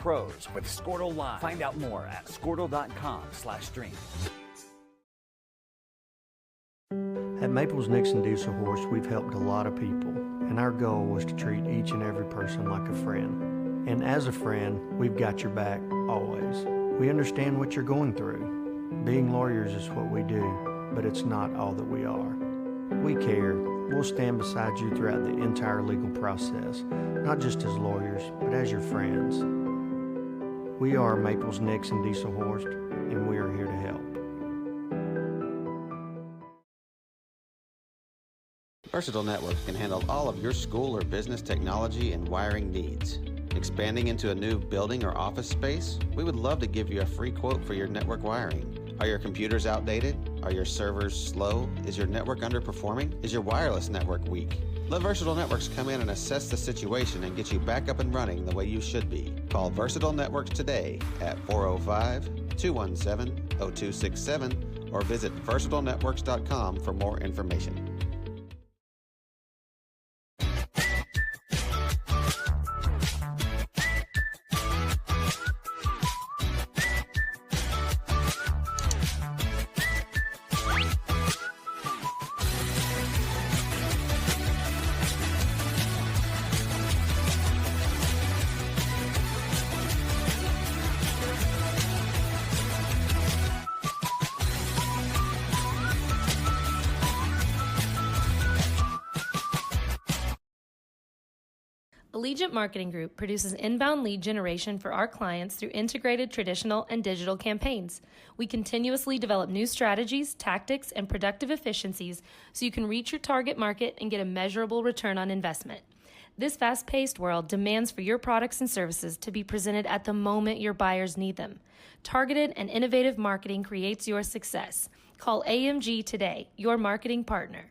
pros with Squirtle Live. Find out more at squirtle.com/stream. At Maples Nixon Diesel Horse, we've helped a lot of people, and our goal was to treat each and every person like a friend. And as a friend, we've got your back always. We understand what you're going through. Being lawyers is what we do, but it's not all that we are. We care. We'll stand beside you throughout the entire legal process, not just as lawyers, but as your friends. We are Maples Nixon Diesel Horse, and we are here to help. Versatile Networks can handle all of your school or business technology and wiring needs. Expanding into a new building or office space? We would love to give you a free quote for your network wiring. Are your computers outdated? Are your servers slow? Is your network underperforming? Is your wireless network weak? Let Versatile Networks come in and assess the situation and get you back up and running the way you should be. Call Versatile Networks today at 405-217-0267 or visit versatilenetworks.com for more information. Allegiant Marketing Group produces inbound lead generation for our clients through integrated traditional and digital campaigns. We continuously develop new strategies, tactics, and productive efficiencies so you can reach your target market and get a measurable return on investment. This fast-paced world demands for your products and services to be presented at the moment your buyers need them. Targeted and innovative marketing creates your success. Call AMG today, your marketing partner.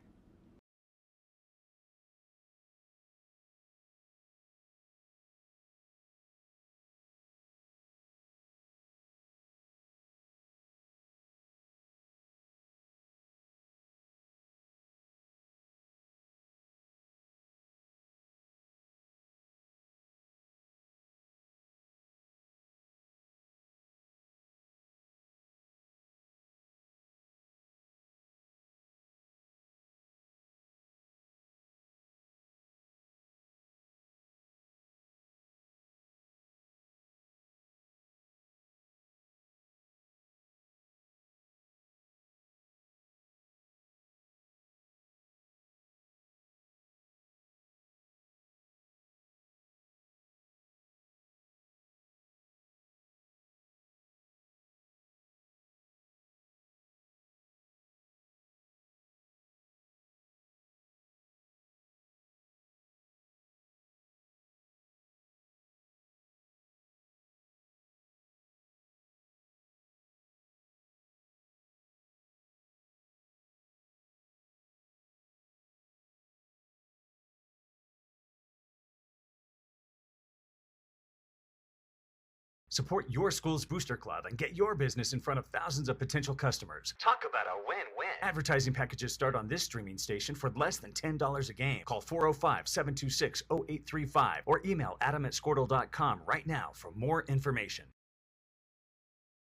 Support your school's booster club and get your business in front of thousands of potential customers. Talk about a win-win. Advertising packages start on this streaming station for less than $10 a game. Call 405-726-0835 or email adam@squirtle.com right now for more information.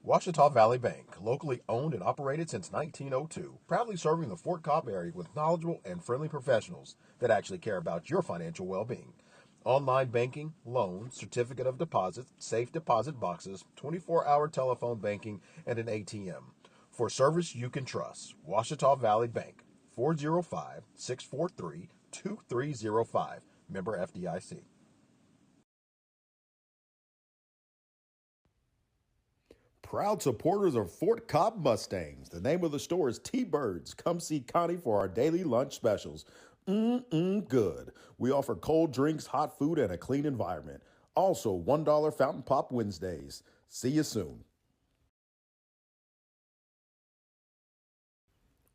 Ouachita Valley Bank, locally owned and operated since 1902, proudly serving the Fort Cobb area with knowledgeable and friendly professionals that actually care about your financial well-being. Online banking, loans, certificate of deposit, safe deposit boxes, 24-hour telephone banking, and an ATM. For service you can trust, Ouachita Valley Bank, 405-643-2305, member FDIC. Proud supporters of Fort Cobb Mustangs. The name of the store is T-Birds. Come see Connie for our daily lunch specials. Good. We offer cold drinks, hot food, and a clean environment. Also, $1 Fountain Pop Wednesdays. See you soon.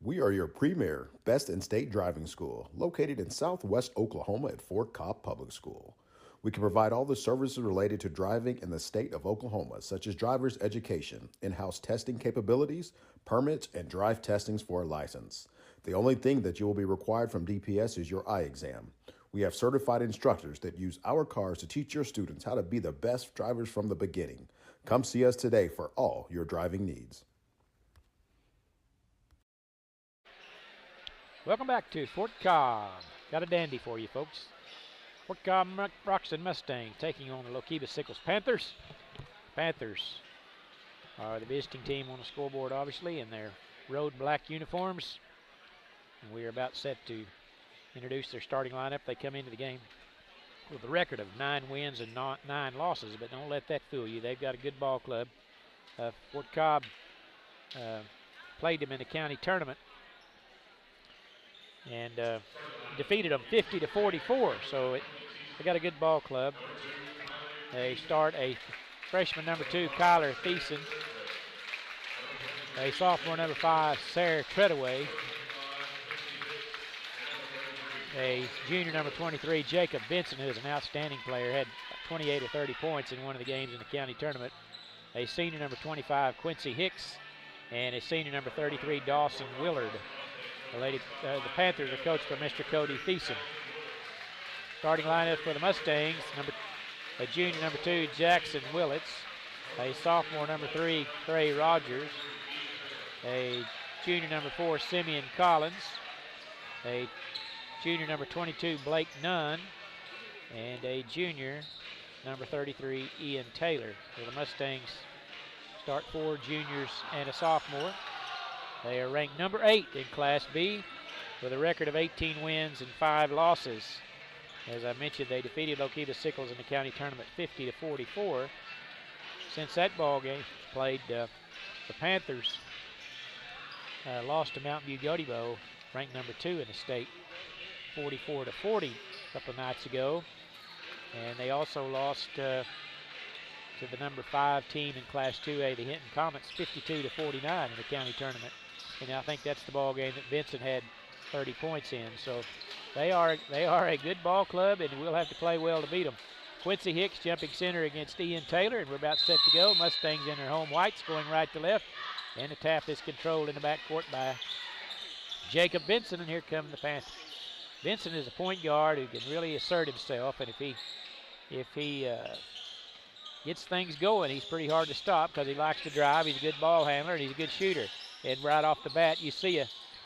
We are your premier, best in state driving school, located in Southwest Oklahoma at Fort Cobb Public School. We can provide all the services related to driving in the state of Oklahoma, such as driver's education, in-house testing capabilities, permits, and drive testings for a license. The only thing that you will be required from DPS is your eye exam. We have certified instructors that use our cars to teach your students how to be the best drivers from the beginning. Come see us today for all your driving needs. Welcome back to Fort Cobb. Got a dandy for you, folks. Fort Cobb Broxton Mustangs taking on the Lookeba Sickles Panthers. Panthers are the visiting team on the scoreboard, obviously, in their road black uniforms. And we are about set to introduce their starting lineup. They come into the game with a record of 9 wins and 9 losses, but don't let that fool you. They've got a good ball club. Fort Cobb played them in the county tournament and defeated them 50-44. So they got a good ball club. They start a freshman number 2, Kyler Thiessen. A sophomore number 5, Sarah Treadaway. A junior number 23, Jacob Benson, who is an outstanding player, had 28 or 30 points in one of the games in the county tournament. A senior number 25, Quincy Hicks, and a senior number 33, Dawson Willard. The Panthers are coached by Mr. Cody Thiessen. Starting lineup for the Mustangs, a junior number 2, Jackson Willits, a sophomore number 3, Trey Rogers, a junior number 4, Simeon Collins, a junior number 22, Blake Nunn, and a junior number 33, Ian Taylor. So the Mustangs start 4 juniors and a sophomore. They are ranked number 8 in Class B with a record of 18 wins and 5 losses. As I mentioned, they defeated Lookeba Sickles in the county tournament 50-44. Since that ball game played, the Panthers lost to Mountain View Godibo, ranked number 2 in the state, 44-40 a couple of nights ago. And they also lost to the number 5 team in Class 2A, the Hinton Comets, 52-49 in the county tournament. And I think that's the ball game that Vincent had 30 points in. So they are a good ball club, and we'll have to play well to beat them. Quincy Hicks jumping center against Ian Taylor, and we're about set to go. Mustangs in their home whites, going right to left, and the tap is controlled in the backcourt by Jacob Benson, and here come the Panthers. Benson is a point guard who can really assert himself, and if he gets things going, he's pretty hard to stop because he likes to drive. He's a good ball handler, and he's a good shooter. And right off the bat, you see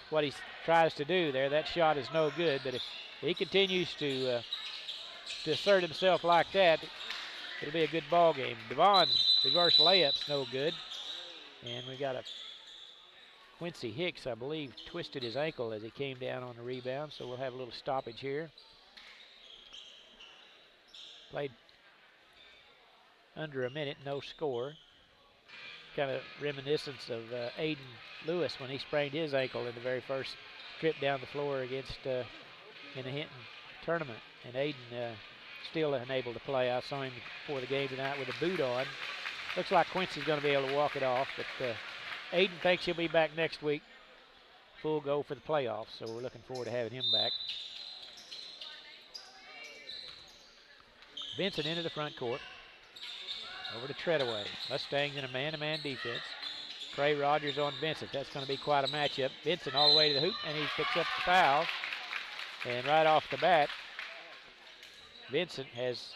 what he tries to do there. That shot is no good, but if he continues to assert himself like that, it'll be a good ball game. Devon's reverse layup's no good. And we got a Quincy Hicks, I believe, twisted his ankle as he came down on the rebound, so we'll have a little stoppage here. Played under a minute, no score. Kind of reminiscence of Aiden Lewis when he sprained his ankle in the very first trip down the floor against in the Hinton tournament. And Aiden still unable to play. I saw him before the game tonight with a boot on. Looks like Quincy's going to be able to walk it off, but Aiden thinks he'll be back next week. Full go for the playoffs, so we're looking forward to having him back. Vincent into the front court. Over to Treadaway. Mustangs in a man-to-man defense. Trey Rogers on Vincent. That's going to be quite a matchup. Vincent all the way to the hoop, and he picks up the foul. And right off the bat, Vincent has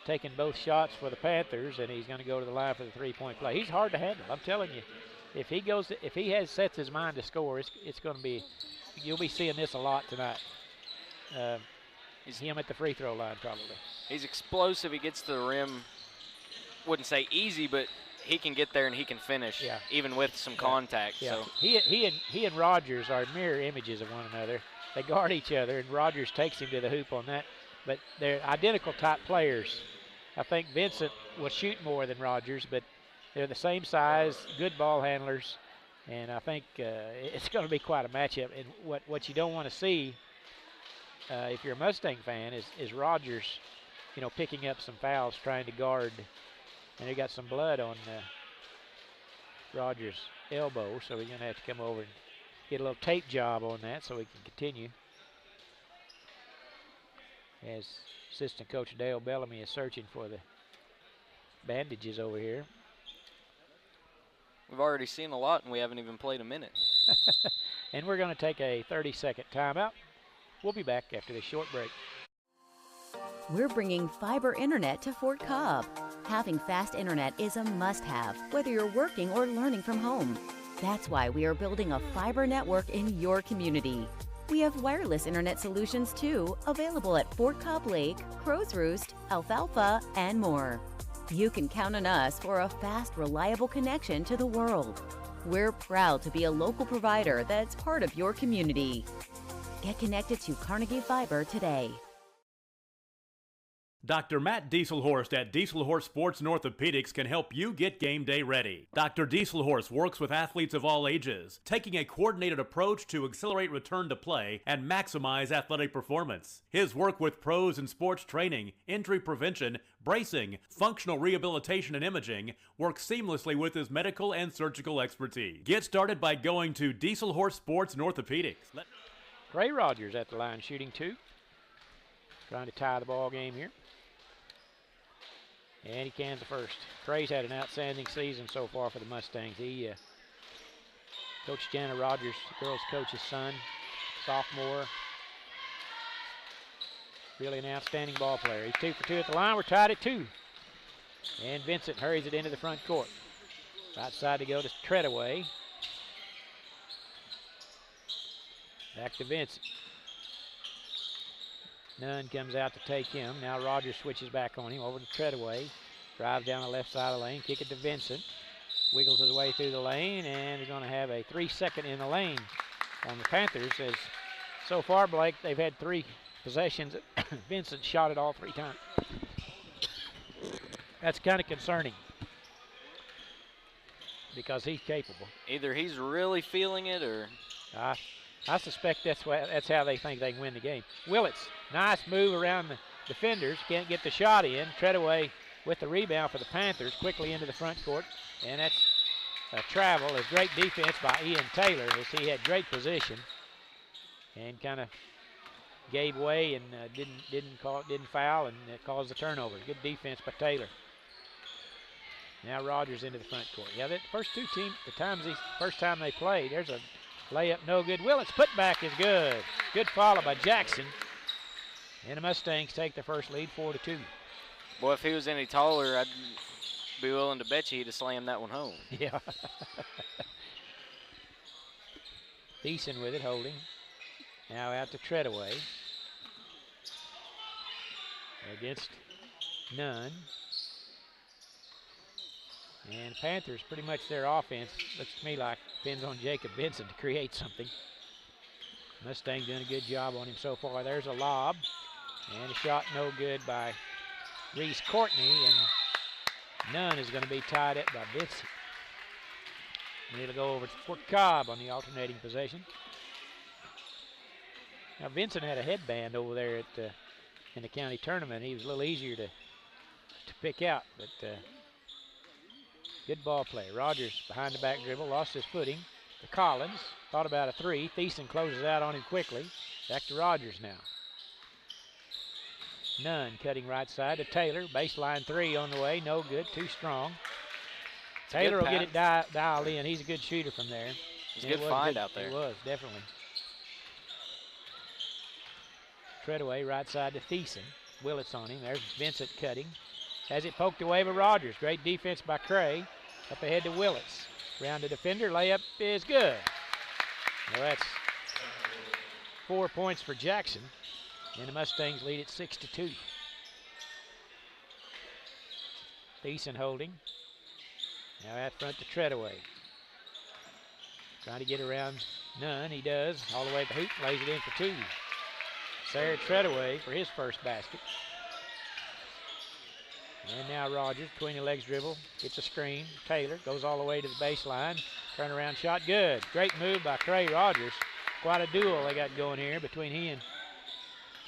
taken both shots for the Panthers, and he's going to go to the line for the three-point play. He's hard to handle. I'm telling you, if he sets his mind to score, it's going to be. You'll be seeing this a lot tonight. Is him at the free throw line probably. He's explosive. He gets to the rim. Wouldn't say easy, but he can get there and he can finish, even with some contact. Yeah. So he and Rogers are mirror images of one another. They guard each other, and Rogers takes him to the hoop on that. But they're identical type players. I think Vincent will shoot more than Rogers, but they're the same size, good ball handlers, and I think it's going to be quite a matchup. And what you don't want to see, if you're a Mustang fan, is Rogers, picking up some fouls, trying to guard. And he got some blood on Rogers' elbow, so he's going to have to come over and get a little tape job on that so he can continue. As assistant coach Dale Bellamy is searching for the bandages over here. We've already seen a lot, and we haven't even played a minute. And we're going to take a 30-second timeout. We'll be back after this short break. We're bringing fiber internet to Fort Cobb. Having fast internet is a must-have, whether you're working or learning from home. That's why we are building a fiber network in your community. We have wireless internet solutions too, available at Fort Cobb Lake, Crow's Roost, Alfalfa, and more. You can count on us for a fast, reliable connection to the world. We're proud to be a local provider that's part of your community. Get connected to Carnegie Fiber today. Dr. Matt Dieselhorst at Dieselhorst Sports and Orthopedics can help you get game day ready. Dr. Dieselhorst works with athletes of all ages, taking a coordinated approach to accelerate return to play and maximize athletic performance. His work with pros in sports training, injury prevention, bracing, functional rehabilitation, and imaging works seamlessly with his medical and surgical expertise. Get started by going to Dieselhorst Sports and Orthopedics. Trey Rogers at the line shooting 2. Trying to tie the ball game here. And he cans the first. Trey's had an outstanding season so far for the Mustangs. He Coach Jana Rogers, the girls' coach's son, sophomore. Really an outstanding ball player. He's 2 for 2 at the line. We're tied at 2. And Vincent hurries it into the front court. Right side to go to Treadaway. Back to Vincent. Nunn comes out to take him. Now Rogers switches back on him. Over to Treadaway. Drives down the left side of the lane. Kick it to Vincent. Wiggles his way through the lane. And they're going to have a 3-second in the lane on the Panthers. As so far, Blake, they've had 3 possessions. Vincent shot it all 3 times. That's kind of concerning because he's capable. Either he's really feeling it or... I suspect that's how they think they can win the game. Willits, nice move around the defenders. Can't get the shot in. Treadaway with the rebound for the Panthers. Quickly into the front court. And that's a travel. A great defense by Ian Taylor as he had great position. And kind of gave way and didn't foul and caused the turnover. Good defense by Taylor. Now Rogers into the front court. Yeah, the first first time they played, there's a layup no good. Willits putback is good. Good follow by Jackson. And the Mustangs take the first lead 4-2. Boy, if he was any taller, I'd be willing to bet you he'd have slammed that one home. Yeah. Thiessen with it, holding. Now out to Treadaway. Against Nunn. And Panthers, pretty much their offense, looks to me like depends on Jacob Benson to create something. Mustang doing a good job on him so far. There's a lob. And a shot no good by Reese Courtney. And Nunn is going to be tied up by Vincent. And it'll go over to Fort Cobb on the alternating possession. Now Vincent had a headband over there in the county tournament. He was a little easier to pick out, but good ball play. Rogers behind the back dribble, lost his footing. To Collins, thought about a 3. Thiessen closes out on him quickly. Back to Rogers now. Nunn cutting right side to Taylor. Baseline 3 on the way, no good, too strong. Taylor will get it dialed in. He's a good shooter from there. It's a good find out there. It was, definitely. Treadaway right side to Thiessen. Willits on him. There's Vincent cutting. Has it poked away by Rogers. Great defense by Cray. Up ahead to Willits. Round the defender. Layup is good. Well, that's 4 points for Jackson. And the Mustangs lead at 6-2. Thiessen holding. Now out front to Treadaway. Trying to get around Nunn. He does. All the way to the hoop. Lays it in for 2. Sarah Treadaway for his first basket. And now Rogers, between the legs dribble, gets a screen. Taylor goes all the way to the baseline. Turnaround shot, good. Great move by Cray Rogers. Quite a duel they got going here between he and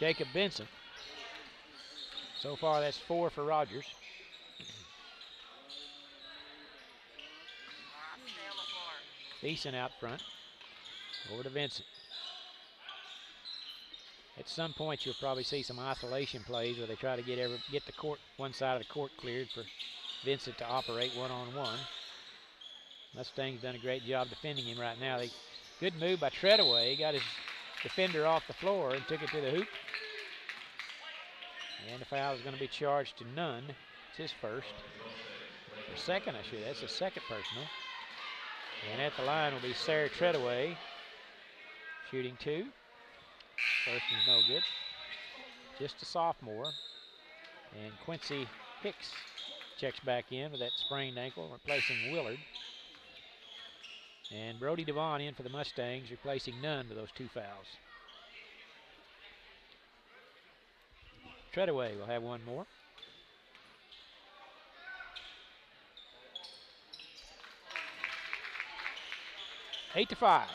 Jacob Benson. So far, that's 4 for Rogers. Thiessen out front. Over to Vincent. At some point, you'll probably see some isolation plays where they try to get the court, one side of the court cleared for Vincent to operate one-on-one. Mustang's done a great job defending him right now. Good move by Treadaway. He got his defender off the floor and took it to the hoop. And the foul is going to be charged to Nunn. It's his first. Or second, I should. That's his second personal. And at the line will be Sarah Treadaway, shooting 2. First one's no good. Just a sophomore. And Quincy Hicks checks back in with that sprained ankle, replacing Willard. And Brody Devon in for the Mustangs, replacing Nunn with those 2 fouls. Treadaway will have one more. Eight to 5.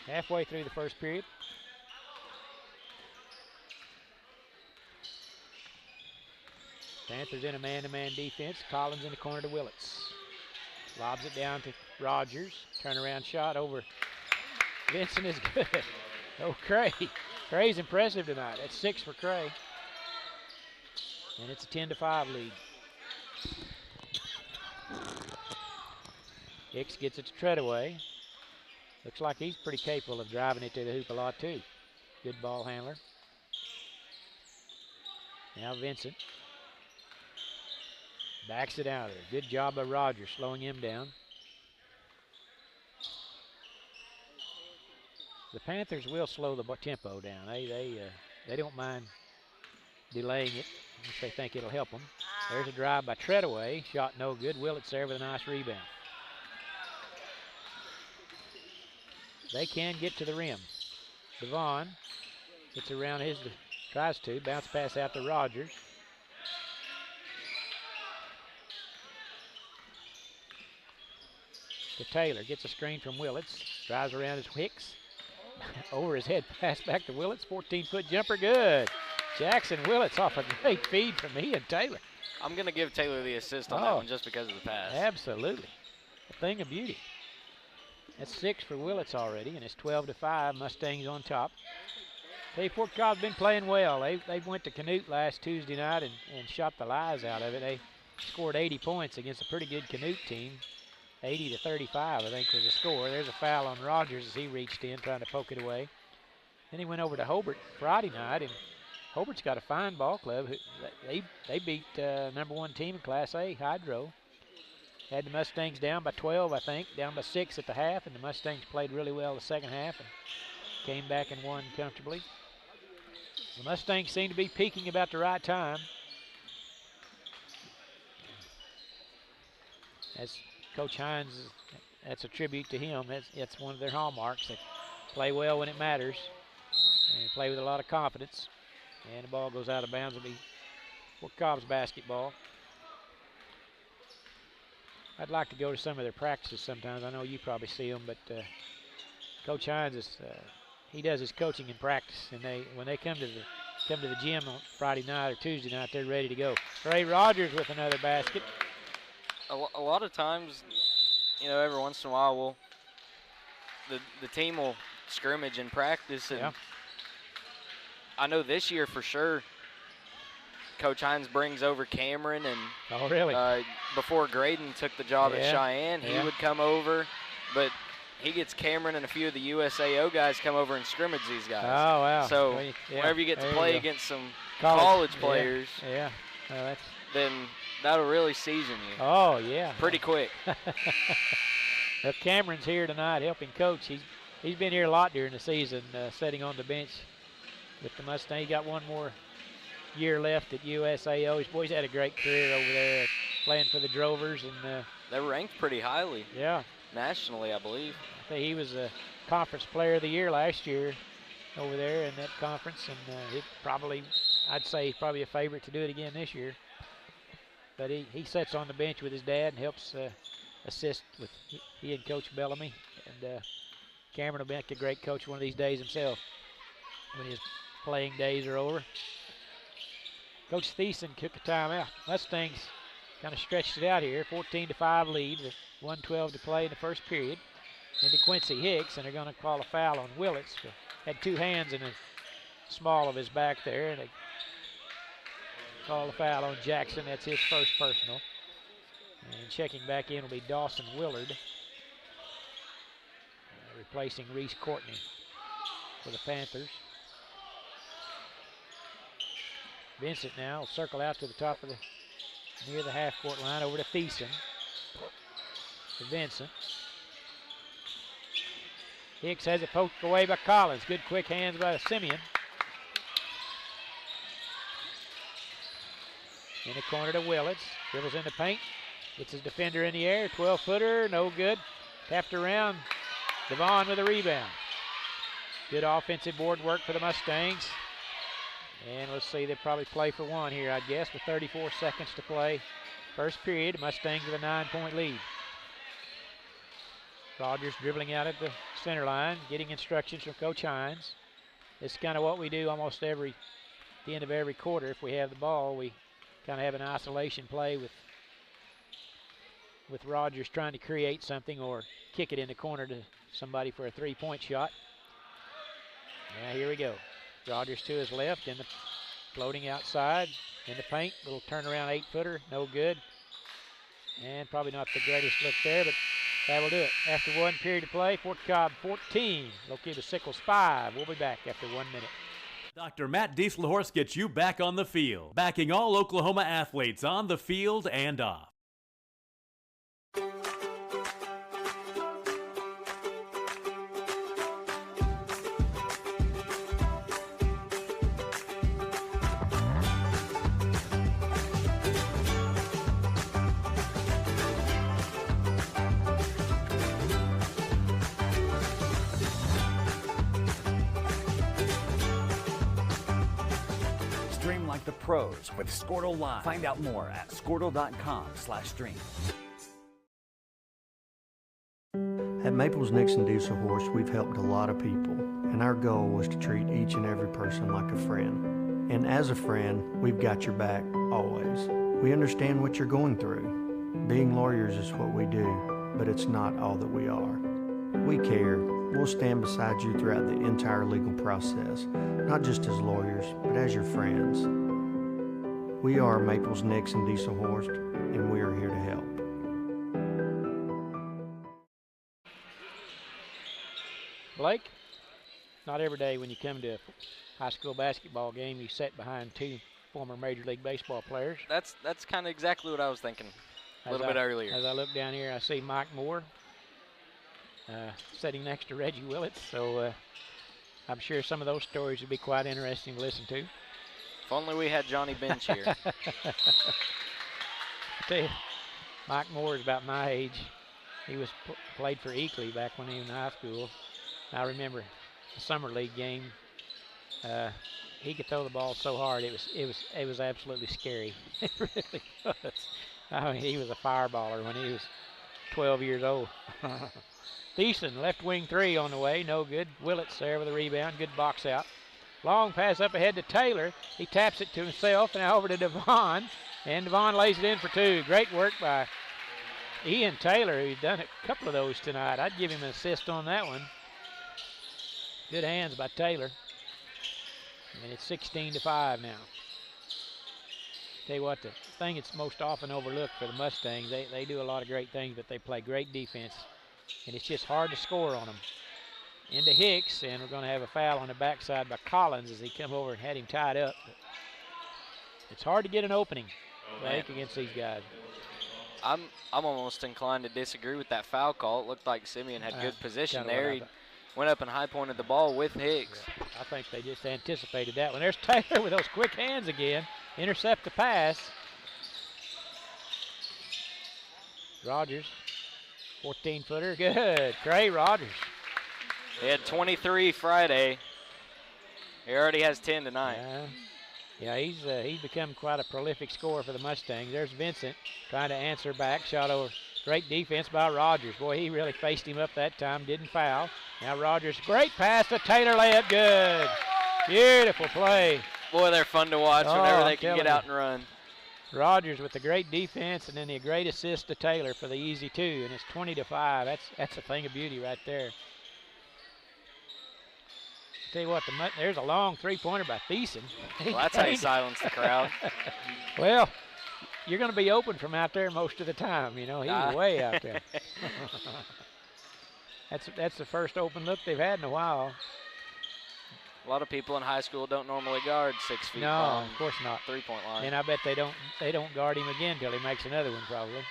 Halfway through the first period. Panthers in a man-to-man defense. Collins in the corner to Willits. Lobs it down to Rogers. Turnaround shot over. Vincent is good. Oh, Cray. Cray's impressive tonight. That's 6 for Cray. And it's a 10-5 lead. Hicks gets it to Treadaway. Looks like he's pretty capable of driving it to the hoop a lot too. Good ball handler. Now Vincent. Backs it out of there. Good job by Rogers slowing him down. The Panthers will slow the tempo down. They don't mind delaying it if they think it'll help them. There's a drive by Treadaway. Shot no good. Willits there with a nice rebound. They can get to the rim. Devon gets around tries to. Bounce pass out to Rogers. To Taylor. Gets a screen from Willits. Drives around his Hicks. Over his head. Pass back to Willits. 14-foot jumper. Good. Jackson Willits off a great feed from he and Taylor. I'm going to give Taylor the assist on that one just because of the pass. Absolutely. A thing of beauty. That's 6 for Willits already, and it's 12-5. Mustangs on top. Fort Cobb's been playing well. They went to Canute last Tuesday night and shot the lies out of it. They scored 80 points against a pretty good Canute team. 80-35, I think, was the score. There's a foul on Rogers as he reached in trying to poke it away. Then he went over to Hobart Friday night, and Hobart's got a fine ball club. They beat #1 team in Class A, Hydro. Had the Mustangs down by 12, I think, down by 6 at the half, and the Mustangs played really well the second half and came back and won comfortably. The Mustangs seem to be peaking about the right time. As Coach Hines, that's a tribute to him. That's one of their hallmarks. They play well when it matters, and they play with a lot of confidence. And the ball goes out of bounds. It'll be Fort Cobb's basketball. I'd like to go to some of their practices sometimes. I know you probably see them, but Coach Hines he does his coaching in practice, and when they come to the gym on Friday night or Tuesday night, they're ready to go. Ray Rogers with another basket. A lot of times, every once in a while, the team will scrimmage in practice, and I know this year for sure, Coach Hines brings over Cameron, and before Graydon took the job at Cheyenne, he would come over, but he gets Cameron and a few of the USAO guys come over and scrimmage these guys. Oh, wow. So whenever you get to play against some college players, then that'll really season you. Oh, yeah. Pretty quick. Well, Cameron's here tonight helping coach. He's been here a lot during the season, sitting on the bench with the Mustang. He got one more year left at USAO. His boys had a great career over there playing for the Drovers. And they're ranked pretty highly. Yeah. Nationally, I believe. I think he was a conference player of the year last year over there in that conference. And I'd say he's probably a favorite to do it again this year. But he sits on the bench with his dad and helps assist with he and Coach Bellamy. And Cameron will be a great coach one of these days himself when his playing days are over. Coach Thiessen took a timeout. Mustangs kind of stretched it out here. 14-5 lead with 1:12 to play in the first period. Into Quincy Hicks, and they're going to call a foul on Willits. Had two hands in the small of his back there, and they call a foul on Jackson. That's his first personal. And checking back in will be Dawson Willard, replacing Reese Courtney. for the Panthers. Vincent now will circle out to the top of near the half-court line over to Thiessen. To Vincent. Hicks has it poked away by Collins. Good quick hands by Simeon. In the corner to Willits. Dribbles in the paint. Gets his defender in the air. 12-footer, no good. Tapped around. Devon with a rebound. Good offensive board work for the Mustangs. And let's see, they probably play for one here, I guess, with 34 seconds to play. First period, Mustangs with a 9-point lead. Rogers dribbling out at the center line, getting instructions from Coach Hines. This is kind of what we do almost the end of every quarter. If we have the ball, we kind of have an isolation play with Rogers trying to create something or kick it in the corner to somebody for a three-point shot. Now here we go. Rogers to his left, and the floating outside in the paint. Little turnaround 8-footer, no good. And probably not the greatest look there, but that will do it. After one period of play, Fort Cobb 14, Lookeba Sickles 5. We'll be back after 1 minute. Dr. Matt Dieselhorst gets you back on the field, backing all Oklahoma athletes on the field and off. Stream like the pros with Squirtle Live. Find out more at squirtle.com/stream. At Maples Nixon Diesel Horse, we've helped a lot of people, and our goal was to treat each and every person like a friend. And as a friend, we've got your back always. We understand what you're going through. Being lawyers is what we do, but it's not all that we are. We care. We'll stand beside you throughout the entire legal process, not just as lawyers, but as your friends. We are Maples Nixon Diesel Horse, and we are here to help. Blake, not every day when you come to a high school basketball game you sit behind two former Major League Baseball players. That's kind of exactly what I was thinking a little bit earlier. As I look down here, I see Mike Moore sitting next to Reggie Willits, so I'm sure some of those stories would be quite interesting to listen to. If only we had Johnny Bench here. I tell you, Mike Moore is about my age. He was played for Eakley back when he was in high school. I remember the summer league game. He could throw the ball so hard it was absolutely scary. It really was. I mean, he was a fireballer when he was 12 years old. Thiessen, left wing three on the way, no good. Willits there with a rebound, good box out. Long pass up ahead to Taylor. He taps it to himself, and now over to Devon. And Devon lays it in for two. Great work by Ian Taylor, who's done a couple of those tonight. I'd give him an assist on that one. Good hands by Taylor. And it's 16-5 now. Tell you what, the thing that's most often overlooked for the Mustangs, they do a lot of great things, but they play great defense. And it's just hard to score on them. Into Hicks, and we're going to have a foul on the backside by Collins as he come over and had him tied up. But it's hard to get an opening, Blake, against these guys. I'm almost inclined to disagree with that foul call. It looked like Simeon had good position there. He went up and high-pointed the ball with Hicks. Yeah, I think they just anticipated that one. There's Taylor with those quick hands again. Intercept the pass. Rogers, 14-footer, good. Trey Rogers. He had 23 Friday. He already has 10 tonight. Yeah, he's become quite a prolific scorer for the Mustangs. There's Vincent trying to answer back. Shot over. Great defense by Rogers. Boy, he really faced him up that time. Didn't foul. Now Rogers, great pass to Taylor, layup, good. Beautiful play. Boy, they're fun to watch whenever they can get out and run. Rogers with the great defense and then the great assist to Taylor for the easy two, and it's 20-5. That's a thing of beauty right there. Tell you what, there's a long three-pointer by Thiessen. Well, that's how you silence the crowd. Well, you're going to be open from out there most of the time. You know, he's way out there. That's the first open look they've had in a while. A lot of people in high school don't normally guard 6 feet. No, long, of course not. 3-point line. And I bet they don't guard him again until he makes another one probably.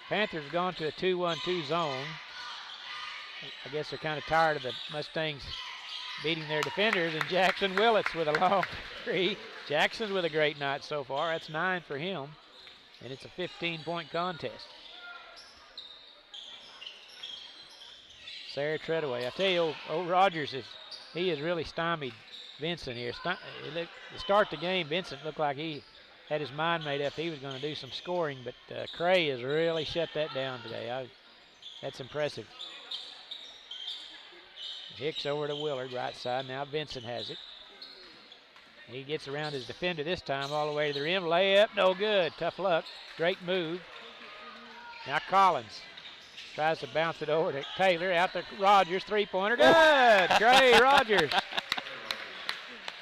Panthers have gone to a 2-1-2 zone. I guess they're kind of tired of the Mustangs beating their defenders, and Jackson Willits with a long three. Jackson with a great night so far. That's 9 for him, and it's a 15-point contest. Sarah Treadaway. I tell you, old Rogers he has really stymied Vincent here. To start the game, Vincent looked like he had his mind made up. He was going to do some scoring, but Cray has really shut that down today. That's impressive. Hicks over to Willard, right side. Now Vincent has it. He gets around his defender this time all the way to the rim. Layup, no good. Tough luck. Great move. Now Collins tries to bounce it over to Taylor. Out to Rogers. Three-pointer. Good. Gray Rogers.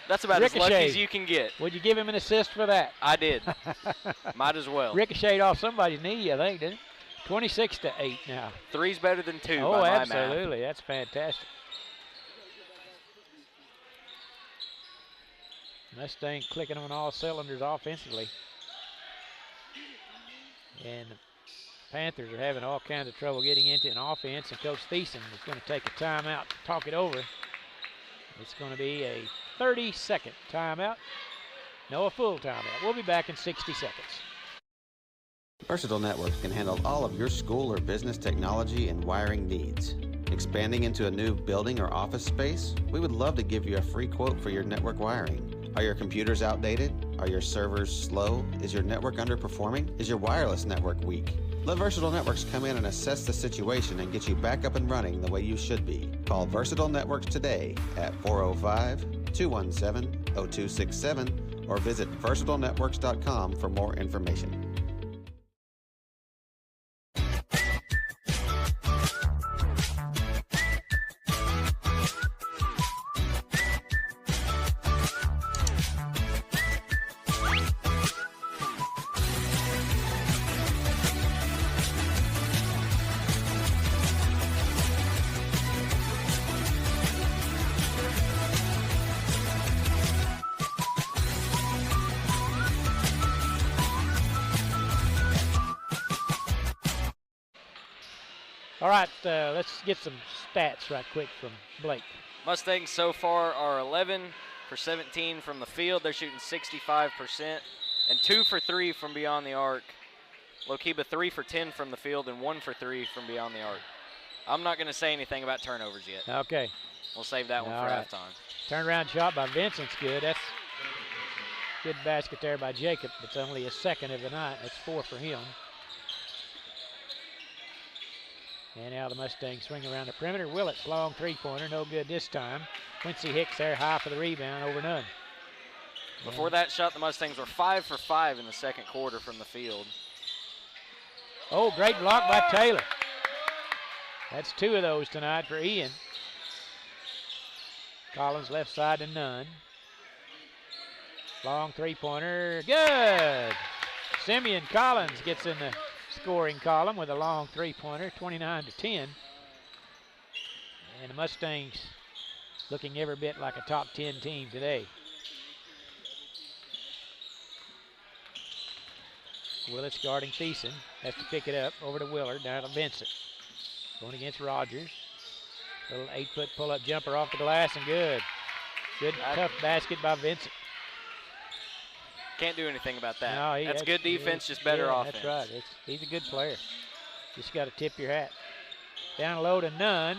That's about as lucky as you can get. Would you give him an assist for that? I did. Might as well. Ricocheted off somebody's knee, I think, didn't it? 26-8 now. 3's better than 2 Oh, by my absolutely. math. That's fantastic. Mustang clicking on all cylinders offensively. And the Panthers are having all kinds of trouble getting into an offense, and Coach Thiessen is going to take a timeout to talk it over. It's going to be a 30-second timeout. No, a full timeout. We'll be back in 60 seconds. Versatile Networks can handle all of your school or business technology and wiring needs. Expanding into a new building or office space? We would love to give you a free quote for your network wiring. Are your computers outdated? Are your servers slow? Is your network underperforming? Is your wireless network weak? Let Versatile Networks come in and assess the situation and get you back up and running the way you should be. Call Versatile Networks today at 405-217-0267 or visit versatilenetworks.com for more information. All right, let's get some stats right quick from Blake. Mustangs so far are 11 for 17 from the field. They're shooting 65% and 2 for 3 from beyond the arc. Lookeba 3 for 10 from the field and 1 for 3 from beyond the arc. I'm not going to say anything about turnovers yet. Okay. We'll save that one for halftime. Turnaround shot by Vincent's good. That's good basket there by Jacob. It's only his second of the night. That's 4 for him. And now the Mustangs swing around the perimeter. Willits, long three-pointer, no good this time. Quincy Hicks there high for the rebound, over none. Before that shot, the Mustangs were 5 for 5 in the second quarter from the field. Oh, great block by Taylor. That's 2 of those tonight for Ian. Collins left side to none. Long three-pointer, good. Simeon Collins gets in the scoring column with a long three-pointer, 29-10. And the Mustangs looking every bit like a top 10 team today. Willits guarding Thiessen, has to pick it up over to Willard, down to Vincent. Going against Rogers. Little 8-foot pull-up jumper off the glass and good. Good tough basket by Vincent. Can't do anything about that. No, that's good defense, just better offense. That's right. He's a good player. Just got to tip your hat. Down low to none.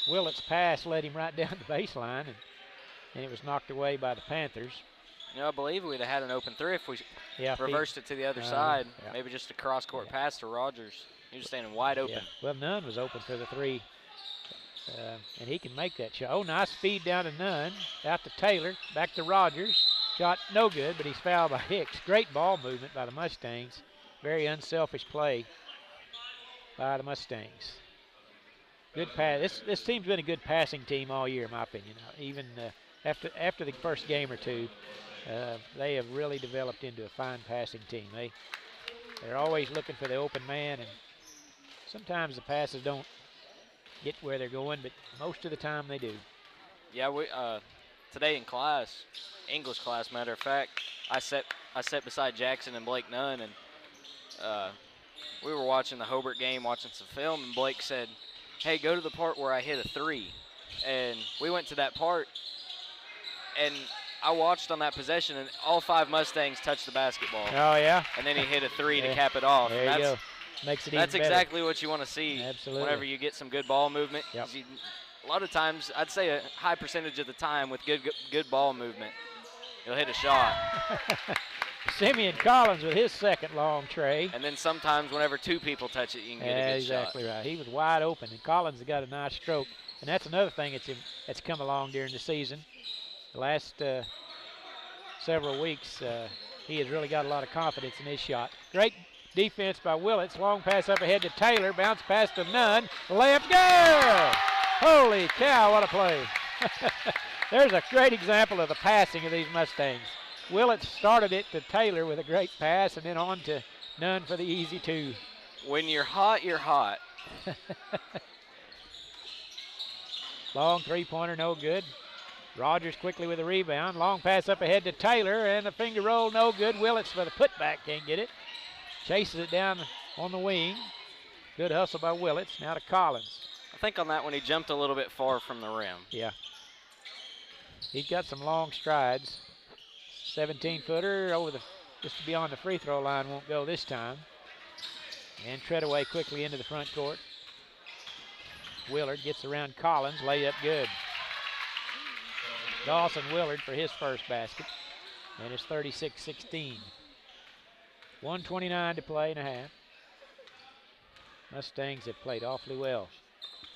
Willits' pass led him right down the baseline, and it was knocked away by the Panthers. You know, I believe we'd have had an open three if we reversed it to the other side. Yeah. Maybe just a cross-court pass to Rogers. He was standing wide open. Yeah. Well, Nunn was open for the three, and he can make that shot. Oh, nice speed down to Nunn. Out to Taylor. Back to Rogers. Shot no good, but he's fouled by Hicks. Great ball movement by the Mustangs. Very unselfish play by the Mustangs. Good pass. This team's been a good passing team all year, in my opinion. Even after the first game or two, they have really developed into a fine passing team. They're always looking for the open man, and sometimes the passes don't get where they're going, but most of the time they do. Yeah, today in class, English class, matter of fact, I sat beside Jackson and Blake Nunn, and we were watching the Hobart game, watching some film, and Blake said, hey, go to the part where I hit a 3. And we went to that part, and I watched on that possession, and all 5 Mustangs touched the basketball. Oh, yeah? And then he hit a 3 to cap it off. There you go. Makes it even better. That's exactly what you want to see. Absolutely. Whenever you get some good ball movement. Yep. A lot of times, I'd say a high percentage of the time with good ball movement, you'll hit a shot. Simeon Collins with his second long tray. And then sometimes whenever 2 people touch it, you can get a good exactly shot. Right. He was wide open, and Collins has got a nice stroke. And that's another thing that's come along during the season. The last several weeks, he has really got a lot of confidence in his shot. Great defense by Willits. Long pass up ahead to Taylor. Bounce pass to Nunn. Left goal! Holy cow, what a play. There's a great example of the passing of these Mustangs. Willits started it to Taylor with a great pass, and then on to Nunn for the easy 2. When you're hot, you're hot. Long three-pointer, no good. Rogers quickly with a rebound. Long pass up ahead to Taylor, and the finger roll, no good. Willits for the putback, can't get it. Chases it down on the wing. Good hustle by Willits. Now to Collins. I think on that one he jumped a little bit far from the rim. Yeah. He's got some long strides. 17-footer over just beyond the free throw line, won't go this time. And Treadaway quickly into the front court. Willard gets around Collins, layup good. Dawson Willard for his first basket. And it's 36-16. 1:29 to play and a half. Mustangs have played awfully well.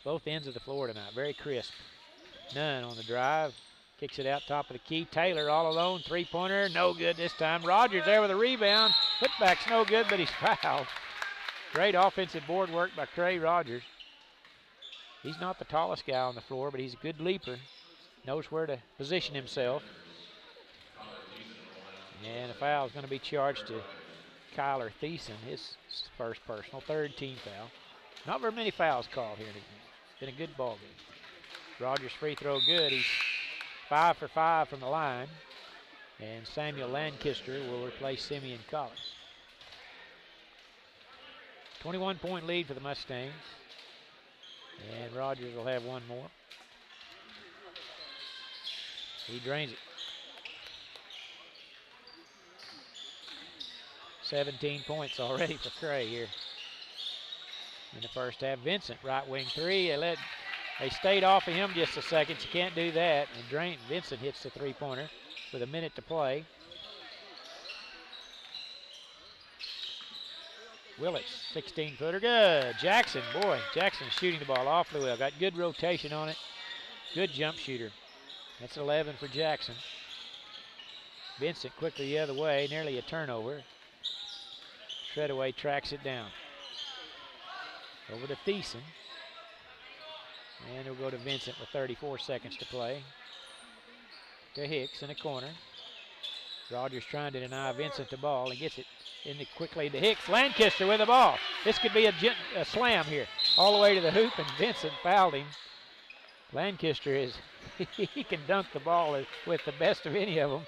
Both ends of the floor tonight, very crisp. Nunn on the drive, kicks it out top of the key. Taylor all alone, three-pointer, no good this time. Rogers there with a rebound. Putback's no good, but he's fouled. Great offensive board work by Trey Rogers. He's not the tallest guy on the floor, but he's a good leaper. Knows where to position himself. And a foul is going to be charged to Kyler Thiessen, his first personal, 3rd team foul. Not very many fouls called here tonight. It's been a good ball game. Rogers' free throw good. He's 5 for 5 from the line. And Samuel Lancaster will replace Simeon Collins. 21-point lead for the Mustangs. And Rogers will have one more. He drains it. 17 points already for Cray here in the first half. Vincent, right wing 3. They stayed off of him just a second. You can't do that. And Vincent hits the three-pointer with a minute to play. Willits, 16-footer, good. Jackson, boy, Jackson's shooting the ball awfully well. Got good rotation on it. Good jump shooter. That's 11 for Jackson. Vincent quickly the other way, nearly a turnover. Treadaway tracks it down. Over to Thiessen. And he'll go to Vincent with 34 seconds to play. To Hicks in the corner. Rogers trying to deny Vincent the ball. He gets it quickly to Hicks. Lancaster with the ball. This could be a slam here. All the way to the hoop, and Vincent fouled him. Lancaster he can dunk the ball with the best of any of them.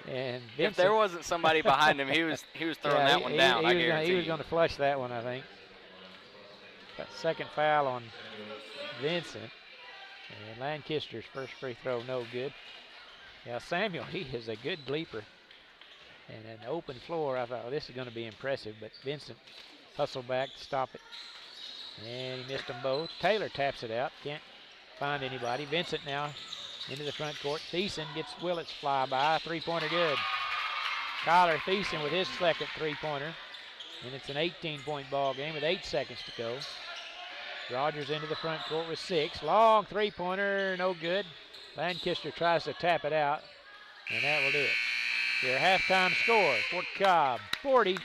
And Vincent, if there wasn't somebody behind him, he was throwing that one down. He was going to flush that one, I think. Got second foul on Vincent. And Lancaster's first free throw, no good. Now Samuel, he is a good leaper. And an open floor, I thought, oh, this is going to be impressive. But Vincent hustled back to stop it. And he missed them both. Taylor taps it out. Can't find anybody. Vincent now into the front court. Thiessen gets Willits flyby. Three-pointer good. Kyler Thiessen with his second three-pointer. And it's an 18-point ball game with 8 seconds to go. Rogers into the front court with 6. Long three-pointer, no good. Lancaster tries to tap it out, and that will do it. Your halftime score, Fort Cobb 40,